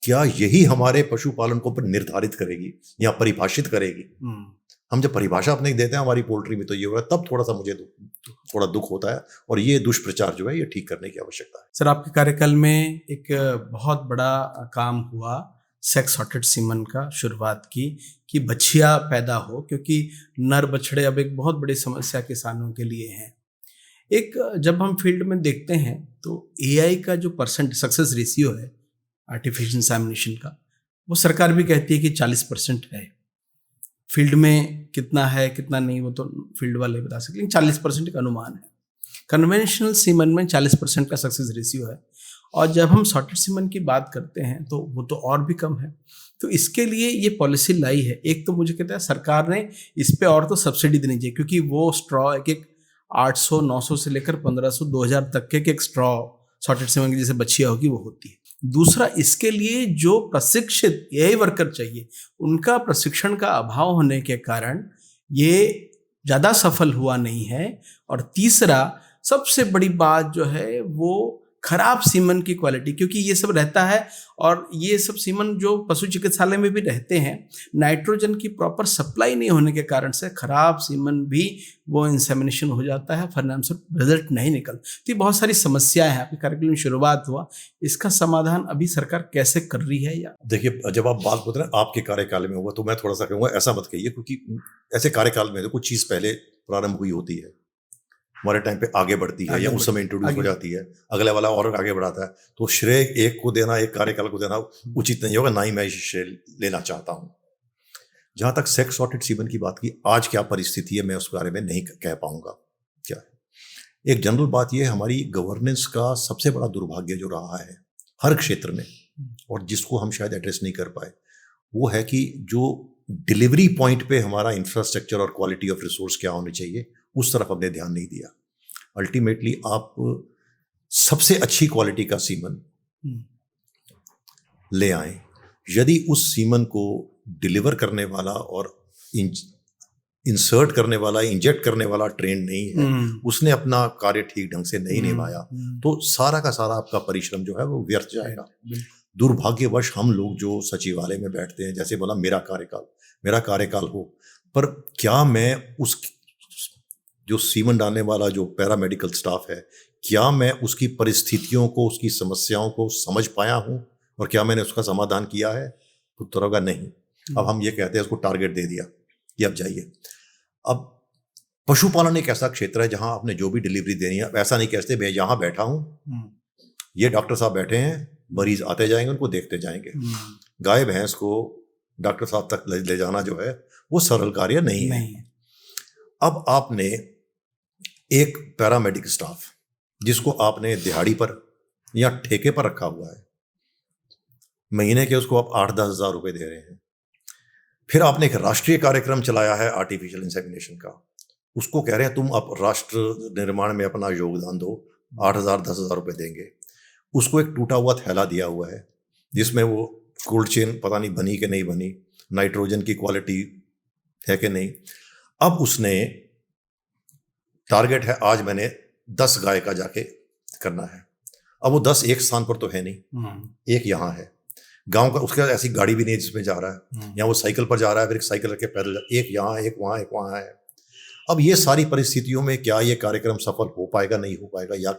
क्या यही हमारे पशुपालन को पर निर्धारित करेगी या परिभाषित करेगी? हम जब परिभाषा अपने देते हैं हमारी पोल्ट्री में, तो ये हो रहा है, तब थोड़ा सा मुझे थोड़ा दुख होता है, और ये दुष्प्रचार जो है ये ठीक करने की आवश्यकता है। सर, आपके कार्यकाल में एक बहुत बड़ा काम हुआ, सेक्स सॉर्टेड सीमन का शुरुआत की कि बछिया पैदा हो, क्योंकि नर बछड़े अब एक बहुत बड़ी समस्या किसानों के लिए है। एक जब हम फील्ड में देखते हैं तो AI का जो % सक्सेस रेशियो है आर्टिफिशियल इंसेमिनेशन का, वो सरकार भी कहती है कि 40% है। फील्ड में कितना है कितना नहीं वो तो फील्ड वाले बता सकते, लेकिन 40% का अनुमान है। कन्वेंशनल सीमन में 40% का सक्सेस रेशियो है, और जब हम सॉर्टेड सीमन की बात करते हैं तो वो तो और भी कम है। तो इसके लिए ये पॉलिसी लाई है। एक तो मुझे कहता है सरकार ने इस पे और तो सब्सिडी देनी चाहिए, क्योंकि वो स्ट्रॉ एक 800-900 से लेकर 1500-2000 तक के एक स्ट्रॉ सॉर्टेड सीमन की जैसे बछिया होगी वो होती है। दूसरा, इसके लिए जो प्रशिक्षित AI वर्कर चाहिए, उनका प्रशिक्षण का अभाव होने के कारण ये ज़्यादा सफल हुआ नहीं है। और तीसरा, सबसे बड़ी बात जो है वो खराब सीमन की क्वालिटी, क्योंकि ये सब रहता है, और ये सब सीमन जो पशु चिकित्सालय में भी रहते हैं, नाइट्रोजन की प्रॉपर सप्लाई नहीं होने के कारण से खराब सीमन भी वो इंसेमिनेशन हो जाता है, परिणाम से रिजल्ट नहीं निकलता। तो ये बहुत सारी समस्याएं हैं। आपके कार्यक्रम में शुरुआत हुआ, इसका समाधान अभी सरकार कैसे कर रही है? या देखिए, जब आप बात करते हैं आपके कार्यकाल में हुआ, तो मैं थोड़ा सा कहूँगा ऐसा मत कहिए, क्योंकि ऐसे कार्यकाल में कुछ चीज़ पहले प्रारंभ हुई होती है, हमारे टाइम पे आगे बढ़ती है, या उस समय इंट्रोड्यूस हो जाती है, अगले वाला और आगे बढ़ाता है, तो श्रेय एक को देना, एक कार्यकाल को देना उचित नहीं होगा, ना ही मैं श्रेय लेना चाहता हूं। जहां तक सेक्स सॉर्टेड सीमन की बात की, आज क्या परिस्थिति है मैं उस बारे में नहीं कह पाऊंगा। क्या है, एक जनरल बात यह, हमारी गवर्नेंस का सबसे बड़ा दुर्भाग्य जो रहा है हर क्षेत्र में, और जिसको हम शायद एड्रेस नहीं कर पाए, वो है कि जो डिलीवरी पॉइंट पे हमारा इंफ्रास्ट्रक्चर और क्वालिटी ऑफ रिसोर्स क्या होने चाहिए, उस तरफ हमने ध्यान नहीं दिया। अल्टीमेटली आप सबसे अच्छी क्वालिटी का सीमन ले आए, यदि उस सीमन को डिलीवर करने वाला और इंसर्ट करने वाला, इंजेक्ट करने वाला ट्रेन नहीं है, उसने अपना कार्य ठीक ढंग से नहीं निभाया, तो सारा का सारा आपका परिश्रम जो है वो व्यर्थ जाएगा। दुर्भाग्यवश हम लोग जो सचिवालय में बैठते हैं, जैसे बोला मेरा कार्यकाल हो, पर क्या मैं उस जो सीमन डालने वाला जो पैरामेडिकल स्टाफ है, क्या मैं उसकी परिस्थितियों को, उसकी समस्याओं को समझ पाया हूं, और क्या मैंने उसका समाधान किया है? उत्तर होगा नहीं। अब हम ये कहते हैं उसको टारगेट दे दिया कि अब जाइए। अब पशुपालन एक ऐसा क्षेत्र है जहां आपने जो भी डिलीवरी देनी है, ऐसा नहीं कहते मैं यहां बैठा हूं, ये डॉक्टर साहब बैठे हैं, मरीज आते जाएंगे, उनको देखते जाएंगे। गाय भैंस को डॉक्टर साहब तक ले जाना जो है वो सरल कार्य नहीं है। अब आपने एक पैरामेडिक स्टाफ जिसको आपने दिहाड़ी पर या ठेके पर रखा हुआ है, महीने के उसको आप 8-10 हज़ार रुपए दे रहे हैं। फिर आपने एक राष्ट्रीय कार्यक्रम चलाया है आर्टिफिशियल इंसेमिनेशन का, उसको कह रहे हैं तुम अब राष्ट्र निर्माण में अपना योगदान दो, 8,000 10,000 रुपए देंगे। उसको एक टूटा हुआ थैला दिया हुआ है जिसमें वो कोल्ड चेन पता नहीं बनी कि नहीं बनी, नाइट्रोजन की क्वालिटी है कि नहीं। अब उसने टारगेट है आज मैंने 10 गाय का जाके करना है। अब वो 10 एक स्थान पर तो है नहीं, एक यहाँ है गांव का, उसके ऐसी गाड़ी भी नहीं है जिसमें जा रहा है, या वो साइकिल पर जा रहा है, फिर एक साइकिल रख के पैदल, एक यहाँ एक वहाँ एक वहाँ है। अब ये सारी परिस्थितियों में क्या ये कार्यक्रम सफल हो पाएगा नहीं हो पाएगा, या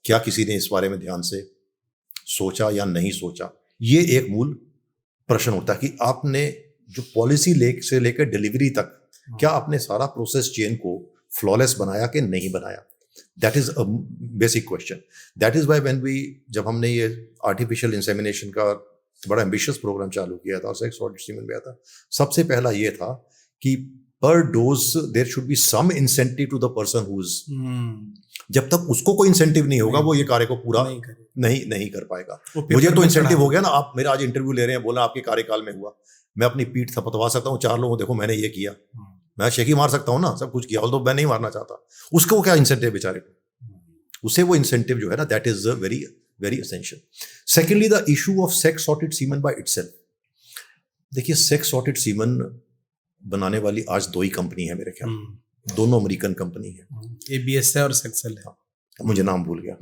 क्या किसी ने इस बारे में ध्यान से सोचा या नहीं सोचा, ये एक मूल प्रश्न होता है कि आपने जो पॉलिसी से लेकर डिलीवरी तक क्या आपने सारा प्रोसेस चेन को फ्लॉलेस बनाया कि नहीं बनाया। That is a basic question. That is why when जब हमने ये आर्टिफिशियल इंसेमिनेशन का बड़ा एम्बिशियस प्रोग्राम चालू किया था और सेक्स सॉर्टेड सीमेन में आया था, सबसे पहला ये था कि per dose there should be some incentive to the person who is, जब तक उसको कोई इंसेंटिव नहीं होगा वो ये कार्य को पूरा नहीं कर पाएगा। मुझे तो इंसेंटिव हो गया ना, आप मेरा आज इंटरव्यू ले रहे हैं, बोला आपके कार्यकाल में हुआ, मैं अपनी पीठ थपथपा सकता हूँ 4 लोगों देखो मैंने ये किया, मैं शेखी मार सकता हूँ ना, सब कुछ किया, तो मैं नहीं मारना चाहता। उसको क्या इंसेंटिव बेचारे को, उसे वो इंसेंटिव जो है ना, that is very very essential. Secondly the issue of sex sorted semen by itself. देखिए सेक्स सॉर्टेड सीमन बनाने वाली आज 2 ही कंपनी है मेरे ख्याल, दोनों अमेरिकन कंपनी है, ABS है और सेक्सेल है, मुझे नाम भूल गया।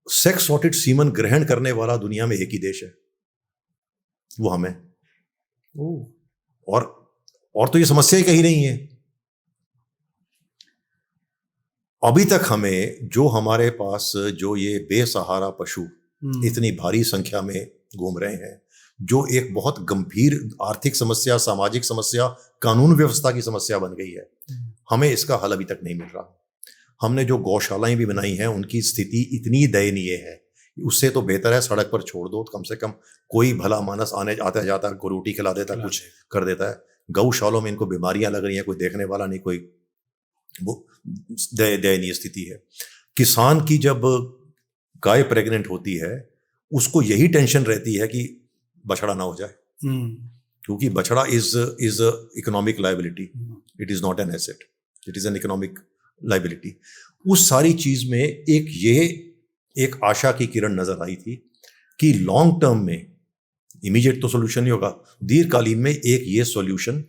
सेक्स सॉर्टेड सीमन ग्रहण करने वाला दुनिया में एक ही देश है, वो हमें। और तो ये समस्या ही कहीं नहीं है। अभी तक हमें जो हमारे पास जो ये बेसहारा पशु इतनी भारी संख्या में घूम रहे हैं, जो एक बहुत गंभीर आर्थिक समस्या, सामाजिक समस्या, कानून व्यवस्था की समस्या बन गई है, हमें इसका हल अभी तक नहीं मिल रहा। हमने जो गौशालाएं भी बनाई हैं उनकी स्थिति इतनी दयनीय है, उससे तो बेहतर है सड़क पर छोड़ दो, कम से कम कोई भला मानस आने आता जाता है, रोटी खिला देता, कुछ कर देता है। गौशालों में इनको बीमारियां लग रही हैं, कोई देखने वाला नहीं, कोई, वो दयनीय स्थिति है। किसान की जब गाय प्रेग्नेंट होती है उसको यही टेंशन रहती है कि बछड़ा ना हो जाए, क्योंकि बछड़ा is economic liability, it is not an asset, it is an economic liability. उस सारी चीज में एक आशा की किरण नजर आई थी कि लॉन्ग टर्म में, इमीडिएट तो सोल्यूशन नहीं होगा, दीर्घकालीन में एक ये सोल्यूशन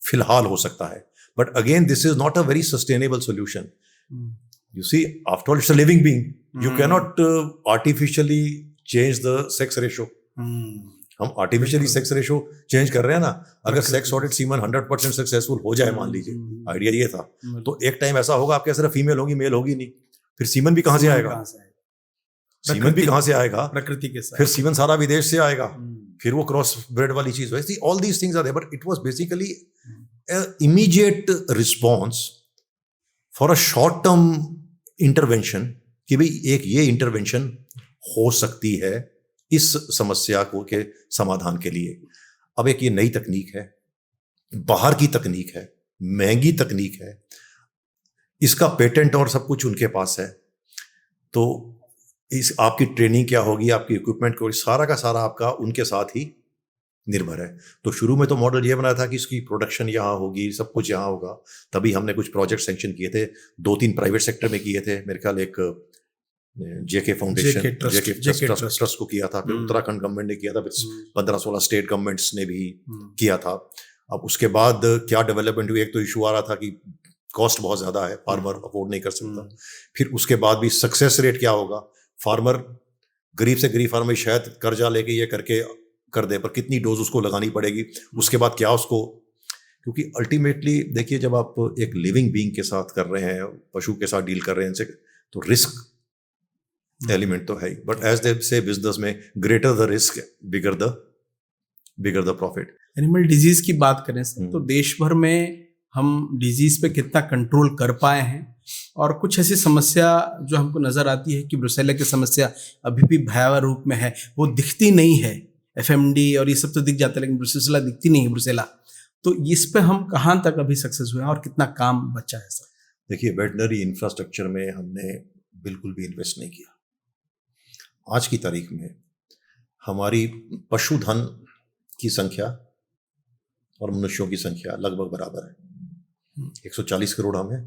फिलहाल हो सकता है। But again this is not a very sustainable solution. You see, after all it's a living being, you can not artificially change the sex ratio. हम आर्टिफिशियली सेक्स रेशो चेंज कर रहे हैं ना। अगर सेक्स सॉर्टेड सीमन 100% सक्सेसफुल हो जाए, मान लीजिए, आइडिया ये था, तो एक टाइम ऐसा होगा आपके सिर्फ फीमेल होगी, मेल होगी नहीं, फिर सीमन भी कहां से आएगा? सीमन भी कहां से आएगा? प्रकृति के साथ। फिर सीमन सारा विदेश से आएगा, फिर वो क्रॉस ब्रेड वाली चीज है। All these things are there, but it was basically immediate response for a short term intervention, कि भाई एक ये इंटरवेंशन हो सकती है इस समस्या को के समाधान के लिए। अब एक ये नई तकनीक है, बाहर की तकनीक है, महंगी तकनीक है, इसका पेटेंट और सब कुछ उनके पास है, तो इस आपकी ट्रेनिंग क्या होगी, आपकी इक्विपमेंट को, सारा का सारा आपका उनके साथ ही निर्भर है। तो शुरू में तो मॉडल ये बनाया था कि इसकी प्रोडक्शन यहाँ होगी, सब कुछ यहाँ होगा, तभी हमने कुछ प्रोजेक्ट सैंक्शन किए थे, 2-3 प्राइवेट सेक्टर में किए थे, मेरे ख्याल एक जेके फाउंडेशन, जेके ट्रस्ट को किया था, फिर उत्तराखंड गवर्नमेंट ने किया था, फिर 15-16 स्टेट गवर्नमेंट्स ने भी किया था। अब उसके बाद क्या डेवलपमेंट हुई, एक तो इशू आ रहा था कि कॉस्ट बहुत ज्यादा है, फार्मर अफोर्ड नहीं कर सकता। फिर उसके बाद भी सक्सेस रेट क्या होगा, फार्मर गरीब से गरीब फार्मर शायद कर्जा लेके ये करके कर दे, पर कितनी डोज उसको लगानी पड़ेगी, उसके बाद क्या उसको, क्योंकि अल्टीमेटली देखिए जब आप एक लिविंग बीइंग के साथ कर रहे हैं, पशु के साथ डील कर रहे हैं इनसे, तो रिस्क एलिमेंट तो है ही। बट एज दे से बिजनेस में, greater the risk bigger the profit. Animal disease की बात करें तो देश भर में हम डिजीज पे कितना कंट्रोल कर पाए हैं, और कुछ ऐसी समस्या जो हमको नजर आती है कि ब्रुसेला की समस्या अभी भी भयावह रूप में है, वो दिखती नहीं है, FMD और ये सब तो दिख जाता है, लेकिन ब्रुसेला दिखती नहीं है, ब्रुसेला। तो इस पे हम कहाँ तक अभी सक्सेस हुए हैं और कितना काम बचा है सर? देखिए, वेटनरी इंफ्रास्ट्रक्चर में हमने बिल्कुल भी इन्वेस्ट नहीं किया। आज की तारीख में हमारी पशुधन की संख्या और मनुष्यों की संख्या लगभग बराबर है। 140 करोड़ हम हैं,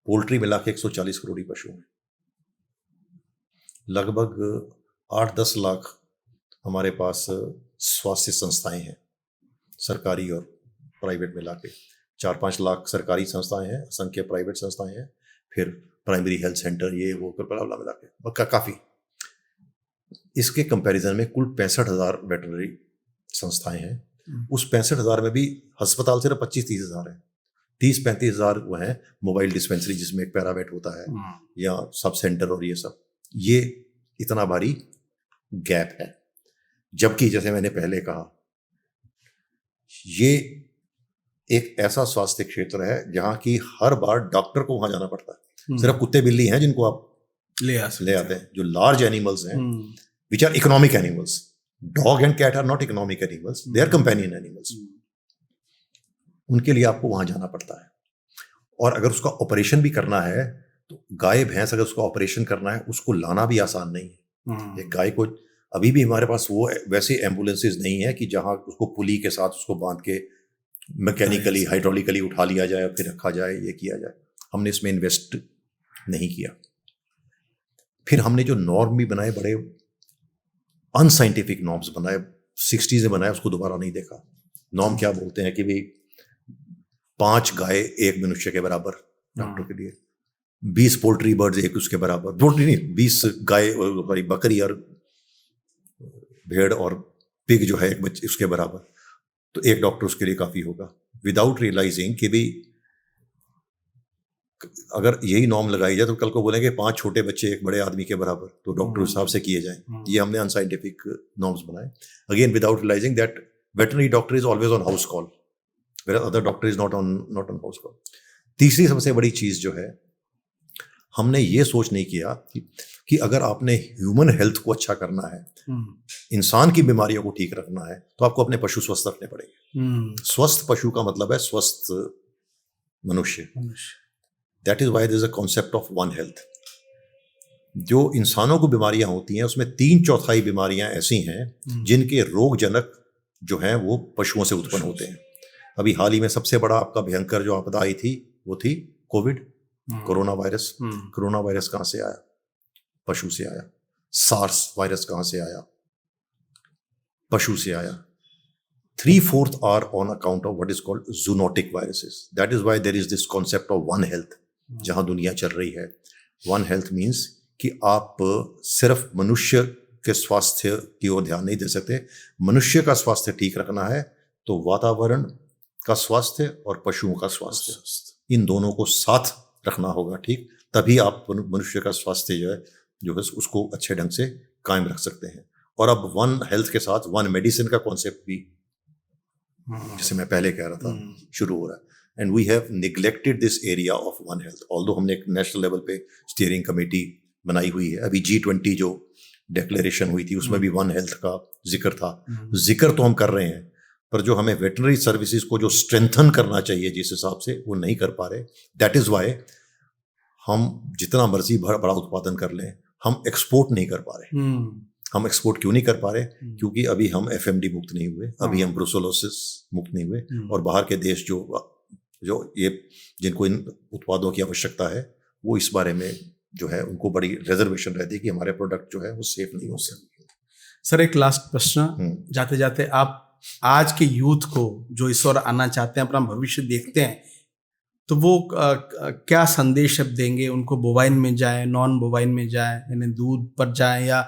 पोल्ट्री मिला के 140 करोड़ ही पशु हैं। लगभग 8-10 लाख हमारे पास स्वास्थ्य संस्थाएं हैं, सरकारी और प्राइवेट मिला के। 4-5 लाख सरकारी संस्थाएं हैं, असंख्य प्राइवेट संस्थाएं हैं, फिर प्राइमरी हेल्थ सेंटर, ये वो कर मिला के काफ़ी। इसके कंपैरिजन में कुल 65,000 वेटनरी संस्थाएं हैं। उस 65,000 में भी अस्पताल सिर्फ 25-30 हज़ार है। 30-35 हज़ार वो हैं मोबाइल डिस्पेंसरी, जिसमें एक पैरावेट होता है, या सब सेंटर और ये सब। ये इतना भारी गैप है। जबकि जैसे मैंने पहले कहा, ये एक ऐसा स्वास्थ्य क्षेत्र है जहाँ की हर बार डॉक्टर को वहाँ जाना पड़ता है। सिर्फ कुत्ते बिल्ली हैं जिनको आप ले आते हैं। जो लार्ज एनिमल्स हैं, which are economic animals, dog and cat are not economic animals, they are companion animals. उनके लिए आपको वहाँ जाना पड़ता है। और अगर उसका ऑपरेशन भी करना है तो गाय भैंस, अगर उसका ऑपरेशन करना है, उसको लाना भी आसान नहीं है। एक गाय को अभी भी हमारे पास वो वैसे एम्बुलेंसेज नहीं है कि जहाँ उसको पुली के साथ उसको बांध के मैकेनिकली हाइड्रोलिकली उठा लिया जाए और फिर रखा जाए, ये किया जाए। हमने इसमें इन्वेस्ट नहीं किया। फिर हमने जो नॉर्म भी बनाए, बड़े अनसाइंटिफिक नॉर्म्स बनाए, 60s में बनाए, उसको दोबारा नहीं देखा। नॉर्म क्या बोलते हैं कि भाई 5 गाय 1 मनुष्य के बराबर डॉक्टर के लिए, 20 पोल्ट्री बर्ड्स 1 उसके बराबर, पोल्ट्री नहीं, 20 गाय बकरी और भेड़ और पिग जो है 1 बच्चे उसके बराबर, तो 1 डॉक्टर उसके लिए काफ़ी होगा। विदाउट रियलाइजिंग कि भाई अगर यही नॉर्म लगाई जाए तो कल को बोलेंगे 5 छोटे बच्चे 1 बड़े आदमी के बराबर, तो डॉक्टर हिसाब से किए जाएं। ये हमने अनसाइंटिफिक नॉर्म्स बनाए, again without realising that veterinary doctor is always on house call, whereas other doctor is not on house call. तीसरी सबसे बड़ी चीज जो है, हमने ये सोच नहीं किया कि अगर आपने ह्यूमन हेल्थ को अच्छा करना है, इंसान की बीमारियों को ठीक रखना है, तो आपको अपने पशु स्वस्थ रखने पड़ेंगे। स्वस्थ पशु का मतलब है स्वस्थ मनुष्य। That is why there is a concept of one health. जो इंसानों को बीमारियां होती हैं, उसमें 3/4 बीमारियां ऐसी हैं जिनके रोगजनक जो हैं वो पशुओं से उत्पन्न होते हैं। अभी हाल ही में सबसे बड़ा आपका भयंकर जो आपदा आई थी वो थी Covid, corona virus. Corona virus कहाँ से आया? पशु से आया। सार्स वायरस कहाँ से आया? पशु से आया। 3/4 are on account of what is called zoonotic viruses. That is why there is this concept of one health जहाँ दुनिया चल रही है। वन हेल्थ मीन्स कि आप सिर्फ मनुष्य के स्वास्थ्य की ओर ध्यान नहीं दे सकते। मनुष्य का स्वास्थ्य ठीक रखना है तो वातावरण का स्वास्थ्य और पशुओं का स्वास्थ्य, इन दोनों को साथ रखना होगा, ठीक? तभी आप मनुष्य का स्वास्थ्य जो है उसको अच्छे ढंग से कायम रख सकते हैं। और अब वन हेल्थ के साथ वन मेडिसिन का कॉन्सेप्ट भी, जैसे मैं पहले कह रहा था, शुरू हो रहा है। And we have neglected this area of one health. Although हमने एक नेशनल लेवल पे स्टीयरिंग कमेटी बनाई हुई है। अभी G20 जो डिक्लेरेशन हुई थी उसमें भी वन हेल्थ का जिक्र था। जिक्र तो हम कर रहे हैं, पर जो हमें वेटनरी सर्विसेज को जो स्ट्रेंथन करना चाहिए जिस हिसाब से, वो नहीं कर पा रहे। दैट इज वाई हम जितना मर्जी बड़ा उत्पादन कर लें, हम एक्सपोर्ट नहीं कर पा रहे। हम एक्सपोर्ट क्यों नहीं कर पा रहे? क्योंकि अभी हम FMD मुक्त नहीं हुए, अभी हम ब्रुसेलोसिस मुक्त नहीं हुए। और बाहर के देश जो ये जिनको इन उत्पादों की आवश्यकता है, वो इस बारे में जो है उनको बड़ी रिजर्वेशन रहती है कि हमारे प्रोडक्ट जो है वो सेफ नहीं हो सकते। सर एक लास्ट प्रश्न, जाते जाते आप आज के यूथ को जो इस ओर आना चाहते हैं, अपना भविष्य देखते हैं, तो वो क्या संदेश अब देंगे उनको? बोवाइन में जाए, नॉन बोवाइन में जाए, यानी दूध पर जाए या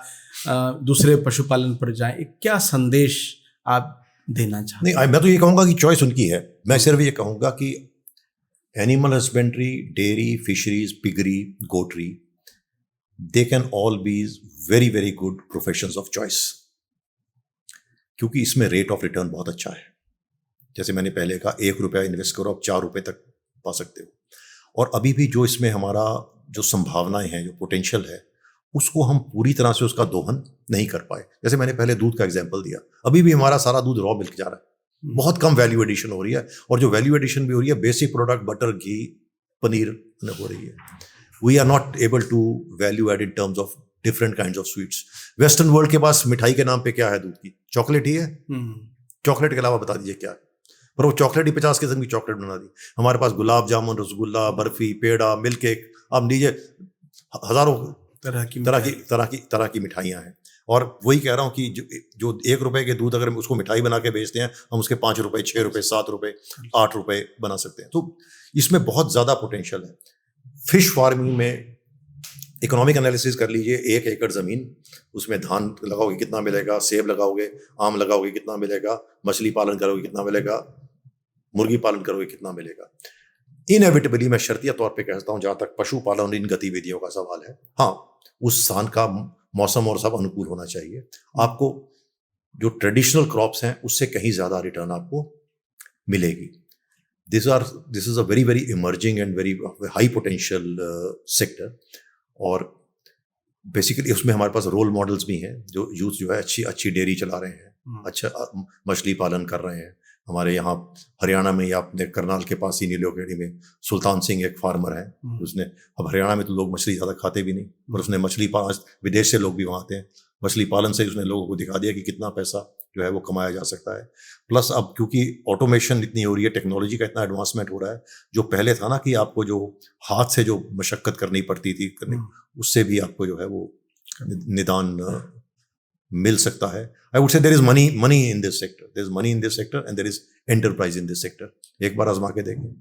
दूसरे पशुपालन पर जाए, क्या संदेश आप देना चाहते हैं? नहीं, मैं तो ये कहूँगा कि चॉइस उनकी है। मैं सिर्फ ये कहूँगा कि animal husbandry, dairy, fisheries, piggery, goatery, they can all be very very good professions of choice, क्योंकि इसमें रेट ऑफ रिटर्न बहुत अच्छा है। जैसे मैंने पहले कहा, 1 रुपया इन्वेस्ट करो, आप 4 रुपये तक पा सकते हो। और अभी भी जो इसमें हमारा जो संभावनाएं हैं, जो पोटेंशियल है, उसको हम पूरी तरह से उसका दोहन नहीं कर पाए। जैसे मैंने पहले दूध का एग्जाम्पल दिया, अभी भी हमारा सारा दूध रॉ मिल्क जा रहा है, बहुत कम वैल्यू एडिशन हो रही है, और जो वैल्यू एडिशन भी हो रही है बेसिक प्रोडक्ट बटर, घी, पनीर हो रही है। We are not able to value add in terms of different kinds of sweets. Western world के पास मिठाई के नाम पे क्या है? दूध की चॉकलेट ही है। चॉकलेट के अलावा बता दीजिए क्या है? पर वो चॉकलेट ही 50 किस्म की चॉकलेट बना दी। हमारे पास गुलाब जामुन, रसगुल्ला, बर्फी, पेड़ा, मिल्क केक, आप लीजिए हजारों तरह की मिठाइयाँ हैं। और वही कह रहा हूँ कि जो 1 रुपए के दूध अगर उसको मिठाई बना के बेचते हैं, हम उसके 5 रुपए, 6 रुपए, 7 रुपए, 8 रुपए बना सकते हैं। तो इसमें बहुत ज़्यादा पोटेंशियल है। फिश फार्मिंग में इकोनॉमिक एनालिसिस कर लीजिए, 1 एकड़ ज़मीन, उसमें धान लगाओगे कितना मिलेगा, सेब लगाओगे, आम लगाओगे कितना मिलेगा, मछली पालन करोगे कितना मिलेगा, मुर्गी पालन करोगे कितना मिलेगा। इनएविटेबली मैं शर्तिया तौर पे कहता हूँ, जहाँ तक पशुपालन इन गतिविधियों का सवाल है, हाँ, उस स्थान का मौसम और सब अनुकूल होना चाहिए। आपको जो ट्रेडिशनल क्रॉप्स हैं उससे कहीं ज़्यादा रिटर्न आपको मिलेगी। This is a very very emerging and very high potential sector. और बेसिकली उसमें हमारे पास रोल मॉडल्स भी हैं, जो यूथ जो है अच्छी डेयरी चला रहे हैं, अच्छा मछली पालन कर रहे हैं। हमारे यहाँ हरियाणा में, या अपने करनाल के पास ही नीलोखेड़ी में सुल्तान सिंह एक फार्मर है, उसने, अब हरियाणा में तो लोग मछली ज़्यादा खाते भी नहीं, पर उसने मछली पालन, विदेश से लोग भी वहाँ आते हैं, मछली पालन से उसने लोगों को दिखा दिया कि कितना पैसा जो है वो कमाया जा सकता है। प्लस अब क्योंकि ऑटोमेशन इतनी हो रही है, टेक्नोलॉजी का इतना एडवांसमेंट हो रहा है, जो पहले था ना कि आपको जो हाथ से जो मशक्क़त करनी पड़ती थी उससे भी आपको जो है वो निदान मिल सकता है। I would say there is money in this sector. There is money in this sector and there is enterprise in this sector. एक बार आजमा के देखें।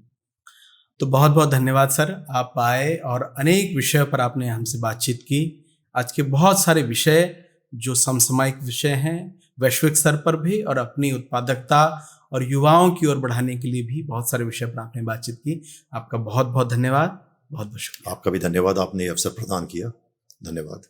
तो बहुत बहुत धन्यवाद सर, आप आए और अनेक विषयों पर आपने हमसे बातचीत की। आज के बहुत सारे विषय जो समसामयिक विषय हैं, वैश्विक स्तर पर भी, और अपनी उत्पादकता और युवाओं की ओर बढ़ाने के लिए भी बहुत सारे विषय पर आपने बातचीत की। आपका बहुत बहुत धन्यवाद, बहुत बहुत शुक्रिया। आपका भी धन्यवाद, आपने अवसर प्रदान किया। धन्यवाद।